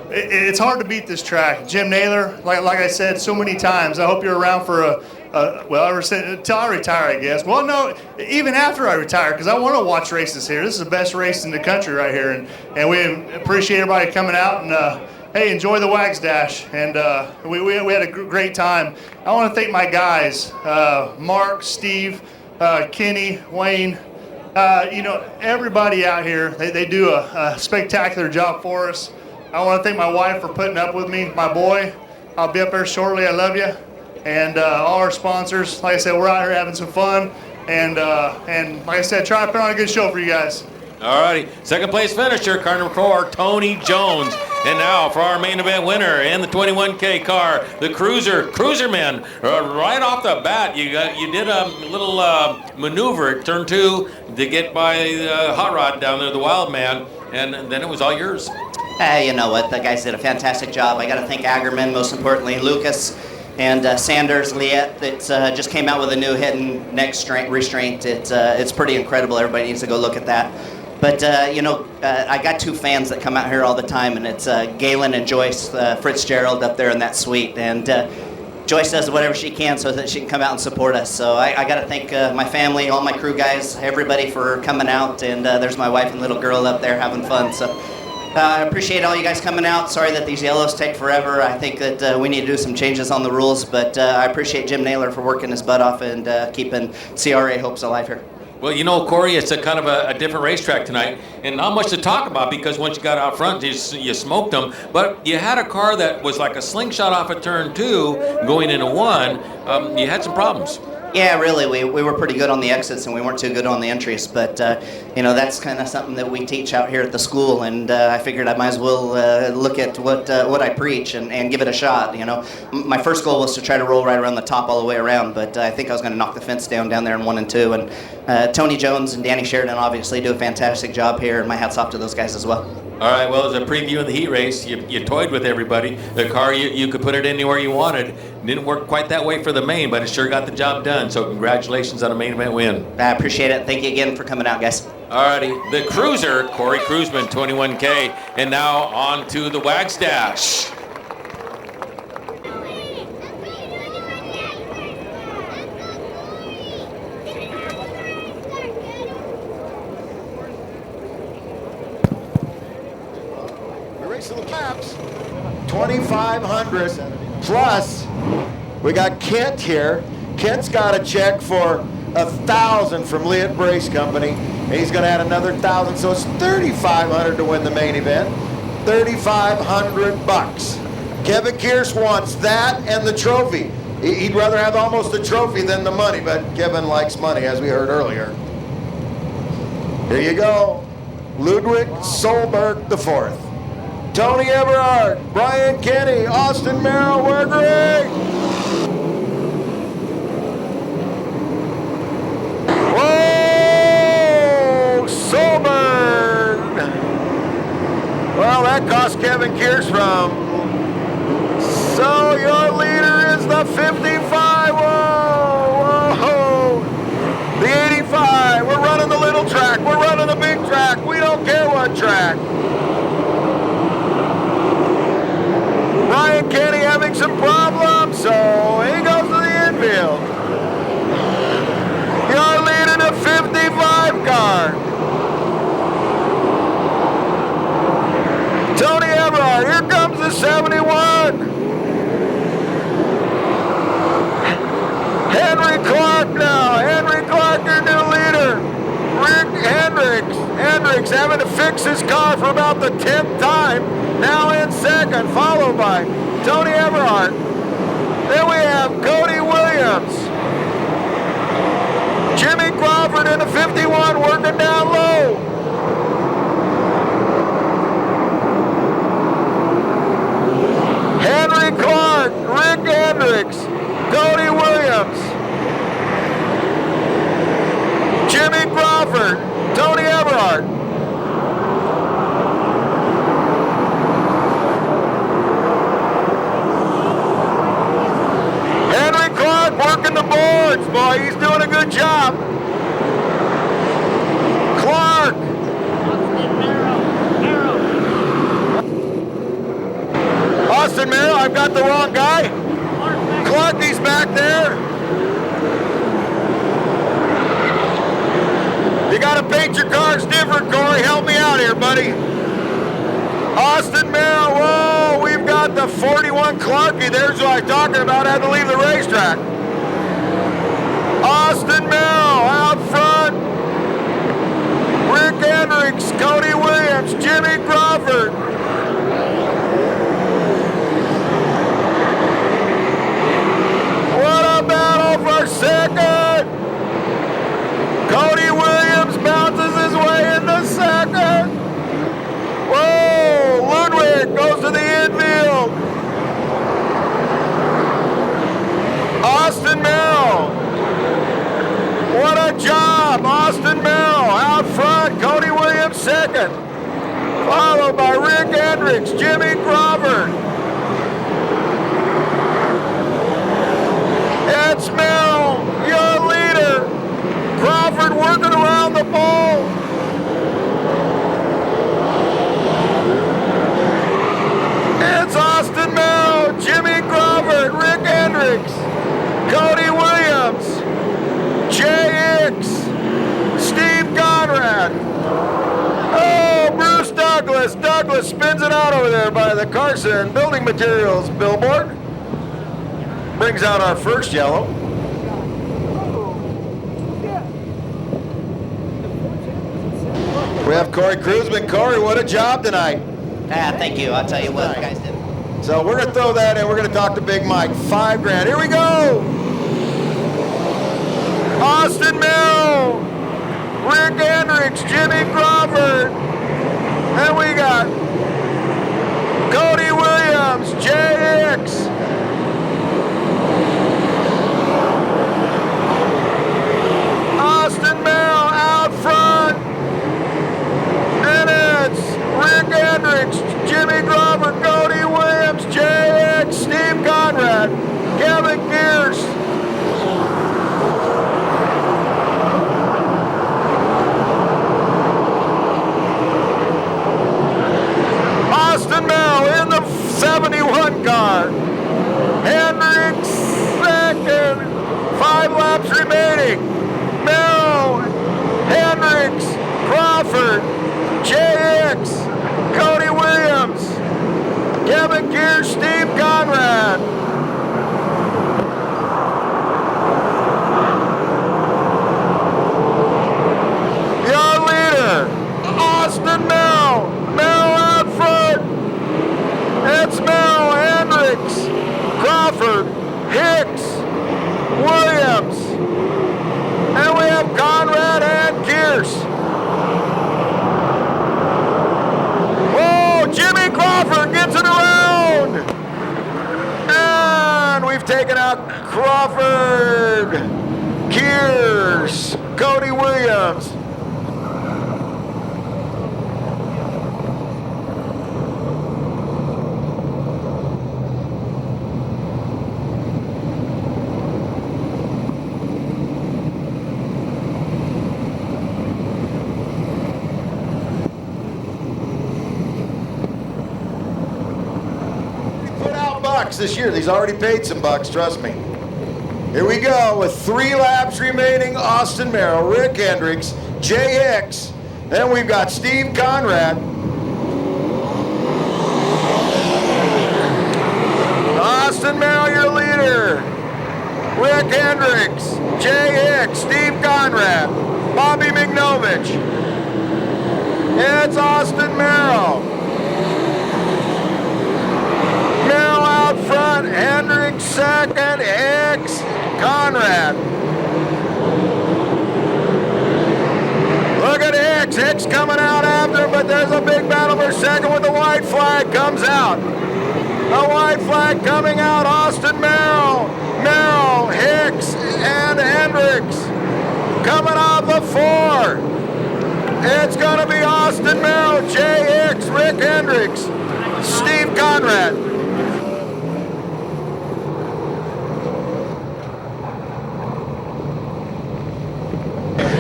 It's hard to beat this track. Jim Naylor, like I said so many times, I hope you're around for ever since until I retire, I guess. Well, no, even after I retire, because I want to watch races here. This is the best race in the country right here, and we appreciate everybody coming out and. Hey, enjoy the Wags Dash, and we had a great time. I want to thank my guys, Mark, Steve, Kenny, Wayne, you know, everybody out here. They do a spectacular job for us. I want to thank my wife for putting up with me, my boy. I'll be up there shortly. I love you. And all our sponsors. Like I said, we're out here having some fun, and like I said, try to put on a good show for you guys. All righty. Second place finisher, car number 4, Tony Jones. And now for our main event winner in the 21K car, the Cruiser man. Right off the bat, you did a little maneuver at turn 2 to get by the hot rod down there, the Wild Man, and then it was all yours. You know what? The guys did a fantastic job. I got to thank Agerman, most importantly, Lucas. And Sanders Liette that just came out with a new head and neck restraint. It's pretty incredible. Everybody needs to go look at that. But, I got two fans that come out here all the time, and it's Galen and Joyce Fitzgerald up there in that suite. And Joyce does whatever she can so that she can come out and support us. So I got to thank my family, all my crew guys, everybody for coming out. And there's my wife and little girl up there having fun. So I appreciate all you guys coming out. Sorry that these yellows take forever. I think that we need to do some changes on the rules. But I appreciate Jim Naylor for working his butt off and keeping CRA hopes alive here. Well, Corey, it's a kind of a different racetrack tonight, and not much to talk about because once you got out front, you smoked them. But you had a car that was like a slingshot off of turn 2 going into 1. You had some problems. Yeah, really, we were pretty good on the exits and we weren't too good on the entries, but that's kind of something that we teach out here at the school, and I figured I might as well look at what I preach and give it a shot. My first goal was to try to roll right around the top all the way around, but I think I was going to knock the fence down there in 1 and 2, and Tony Jones and Danny Sheridan obviously do a fantastic job here, and my hat's off to those guys as well. All right, well, as a preview of the heat race, you toyed with everybody. The car, you could put it anywhere you wanted. Didn't work quite that way for the main, but it sure got the job done. So congratulations on a main event win. I appreciate it. Thank you again for coming out, guys. All righty, the cruiser, Corey Kruzman, 21K. And now on to the Wagstash. Laps, 2,500 plus. We got Kent here. Kent's got a check for 1,000 from Liette Brace Company, and he's going to add another 1,000, so it's 3,500 to win the main event. 3,500 bucks. Kevin Kearse wants that and the trophy. He'd rather have almost the trophy than the money, but Kevin likes money, as we heard earlier. Here you go. Ludwig Solberg IV. Tony Everard, Brian Kenny, Austin Merrill, we're great. Whoa, Solberg. Well, that cost Kevin Kearse from. So your leader is the 55. Whoa. The 85. We're running the little track. We're running the big track. We don't care what track. Brian Kenny having some problems, so he goes to the infield. You're leading a 55 car. Tony Everard, here comes the 71. Henry Clark now. Henry Clark, your new leader. Rick Hendricks having to fix his car for about the 10th time. Now in second, followed by Tony Everhart. Then we have Cody Williams. Jimmy Crawford in the 51 working down low. Henry Clark, Rick Hendricks, Cody Williams. Jimmy Crawford, Tony Everhart. Working the boards, boy. He's doing a good job. Clark. Austin Merrill, I've got the wrong guy. Clarky's back there. You got to paint your cars different, Corey. Help me out here, buddy. Austin Merrill, whoa, we've got the 41 Clarky. There's what I'm talking about. Had to leave the racetrack. Austin Merrill out front. Rick Hendricks, Cody Williams, Jimmy Crawford. What a battle for second. Cody Williams bounces his way into second. Whoa, Ludwig goes to the infield. Austin Merrill. What a job, Austin Merrill out front, Cody Williams second, followed by Rick Hendricks, Jimmy Crawford. the pole. It's Austin Merrill, Jimmy Crawford, Rick Hendricks, Cody Williams, Jay Hicks, Steve Conrad. Oh, Bruce Douglas. Douglas spins it out over there by the Carson Building Materials billboard. Brings out our first yellow. We have Corey Cruzman. Corey, what a job tonight. Thank you. I'll tell you what, the guys did. So we're going to throw that in. We're going to talk to Big Mike. $5,000. Here we go. Austin Merrill, Rick Hendricks, Jimmy Crawford. And we got Cody Williams, Jay Hicks. Austin Merrill out front. And it's Rick Hendricks, Jimmy Crawford, Cody Williams, Jay Hicks, Steve Conrad, Kevin Gears. Austin Merrill in the 71 car. Hendricks second. 5 laps remaining. Merrill, Hendricks, Crawford, Jay Hicks, Cody Williams, Kevin Gears, Steve Conrad. Your leader, Austin Merrill. Merrill out front. It's Merrill, Hendricks, Crawford, Hicks, Williams. And we have Conrad and Gears. Oh, Jimmy Crawford gets it around. And we've taken out Crawford, Gears, Cody Williams. This year. He's already paid some bucks, trust me. Here we go with 3 laps remaining. Austin Merrill, Rick Hendricks, Jay Hicks, then we've got Steve Conrad. Austin Merrill, your leader. Rick Hendricks, Jay Hicks, Steve Conrad, Bobby McNovich. It's Austin Merrill. Out front, Hendricks second, Hicks, Conrad. Look at Hicks. Hicks coming out after him, but there's a big battle for second with the white flag comes out. The white flag coming out, Austin Merrill. Merrill, Hicks, and Hendricks. Coming off of 4. It's going to be Austin Merrill, Jay Hicks, Rick Hendricks, Steve Conrad.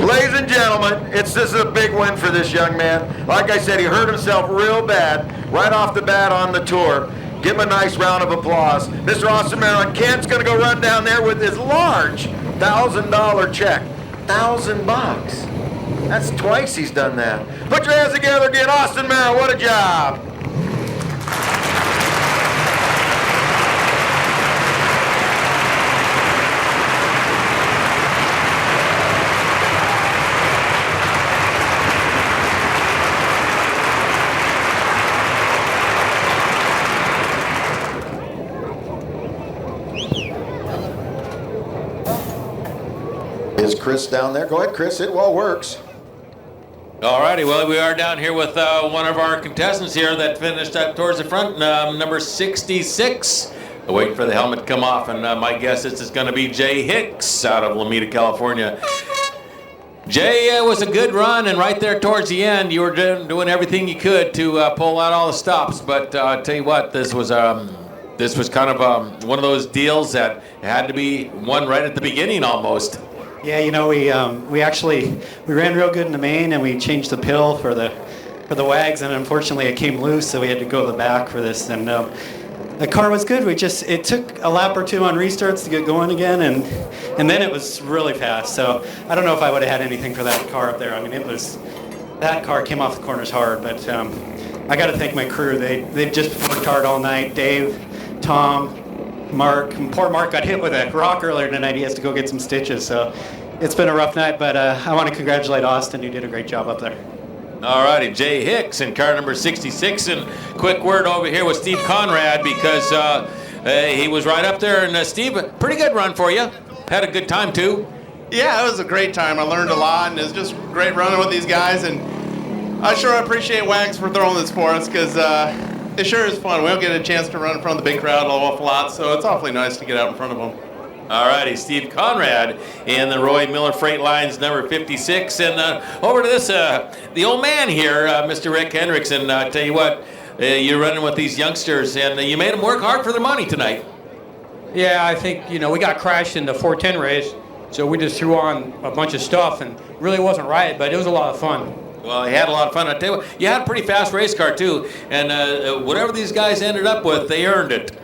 Ladies and gentlemen, this is a big win for this young man. Like I said, he hurt himself real bad right off the bat on the tour. Give him a nice round of applause. Mr. Austin Merrill. Kent's going to go run down there with his large $1,000 check. $1,000. That's twice he's done that. Put your hands together again. Austin Merrill, what a job. Is Chris down there? Go ahead, Chris. It well works. All righty. Well, we are down here with one of our contestants here that finished up towards the front, number 66. Waiting for the helmet to come off, and my guess is it's going to be Jay Hicks out of Lomita, California. Jay, was a good run, and right there towards the end, you were doing everything you could to pull out all the stops. But I'll tell you what, this was kind of one of those deals that had to be won right at the beginning almost. Yeah, you know, we ran real good in the main, and we changed the pill for the wags, and unfortunately it came loose, so we had to go to the back for this. And the car was good. It took a lap or two on restarts to get going again, and then it was really fast. So I don't know if I would have had anything for that car up there. I mean, that car came off the corners hard. But I got to thank my crew. They've just worked hard all night. Dave, Tom, Mark. And poor Mark got hit with a rock earlier tonight. He has to go get some stitches. So it's been a rough night, but I want to congratulate Austin, who did a great job up there. All righty, Jay Hicks in car number 66. And quick word over here with Steve Conrad, because he was right up there. And Steve, pretty good run for you. Had a good time too. Yeah, it was a great time. I learned a lot, and it was just great running with these guys. And I sure appreciate Wags for throwing this for us, because it sure is fun. We don't get a chance to run in front of the big crowd an awful lot, so it's awfully nice to get out in front of them. All righty, Steve Conrad in the Roy Miller Freight Lines number 56. And over to this, the old man here, Mr. Rick Hendrickson. I tell you what, you're running with these youngsters, and you made them work hard for their money tonight. Yeah, I think, you know, we got crashed in the 410 race, so we just threw on a bunch of stuff, and really wasn't right, but it was a lot of fun. Well, you had a lot of fun. I tell you what, you had a pretty fast race car too, and whatever these guys ended up with, they earned it.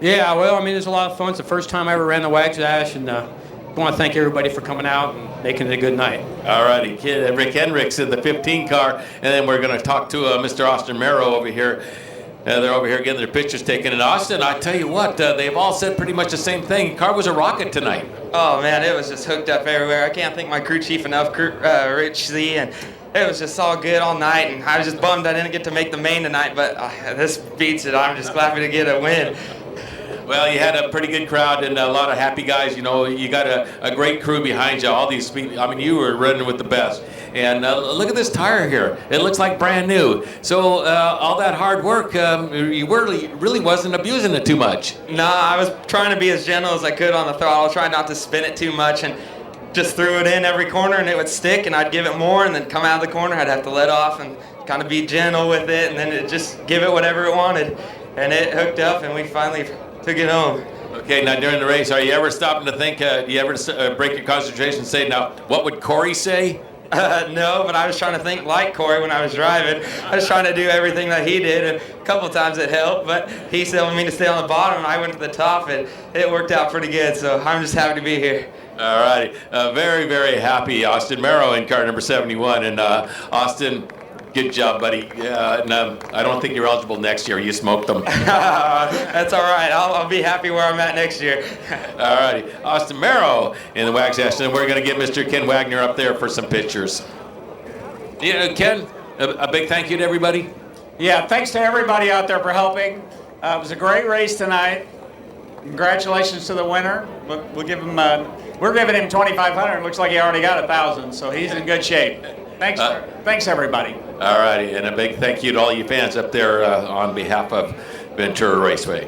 Yeah, well, I mean, it was a lot of fun. It's the first time I ever ran the Wags Dash, and I want to thank everybody for coming out and making it a good night. All righty, Rick Hendricks in the 15 car, and then we're going to talk to Mr. Austin Merrow over here. They're over here getting their pictures taken. And Austin, I tell you what, they've all said pretty much the same thing. Car was a rocket tonight. Oh man, it was just hooked up everywhere. I can't thank my crew chief enough, Rich Z, and it was just all good all night. And I was just bummed I didn't get to make the main tonight, but this beats it. I'm just glad to get a win. Well, you had a pretty good crowd and a lot of happy guys. You know, you got a great crew behind you. All these speed. I mean, you were running with the best. And look at this tire here. It looks like brand new. So all that hard work, you really wasn't abusing it too much. Nah, I was trying to be as gentle as I could on the throttle, trying not to spin it too much, and just threw it in every corner, and it would stick, and I'd give it more, and then come out of the corner, I'd have to let off and kind of be gentle with it, and then it just give it whatever it wanted. And it hooked up, and we finally took it home. Okay, now during the race, are you ever stopping to think, do you ever break your concentration and say, now, what would Corey say? No, but I was trying to think like Corey when I was driving. I was trying to do everything that he did, and a couple times it helped, but he told me to stay on the bottom, and I went to the top, and it worked out pretty good, so I'm just happy to be here. All righty. Very, very happy. Austin Merrow in car number 71. And Austin, good job, buddy. And, I don't think you're eligible next year. You smoked them. That's all right. I'll be happy where I'm at next year. All righty. Austin Merrow in the Wags Dash. And we're going to get Mr. Ken Wagner up there for some pictures. Yeah, Ken, a big thank you to everybody. Yeah, thanks to everybody out there for helping. It was a great race tonight. Congratulations to the winner. We'll give him. We're giving him $2,500. Looks like he already got $1,000, so he's in good shape. Thanks everybody. All righty, and a big thank you to all you fans up there on behalf of Ventura Raceway.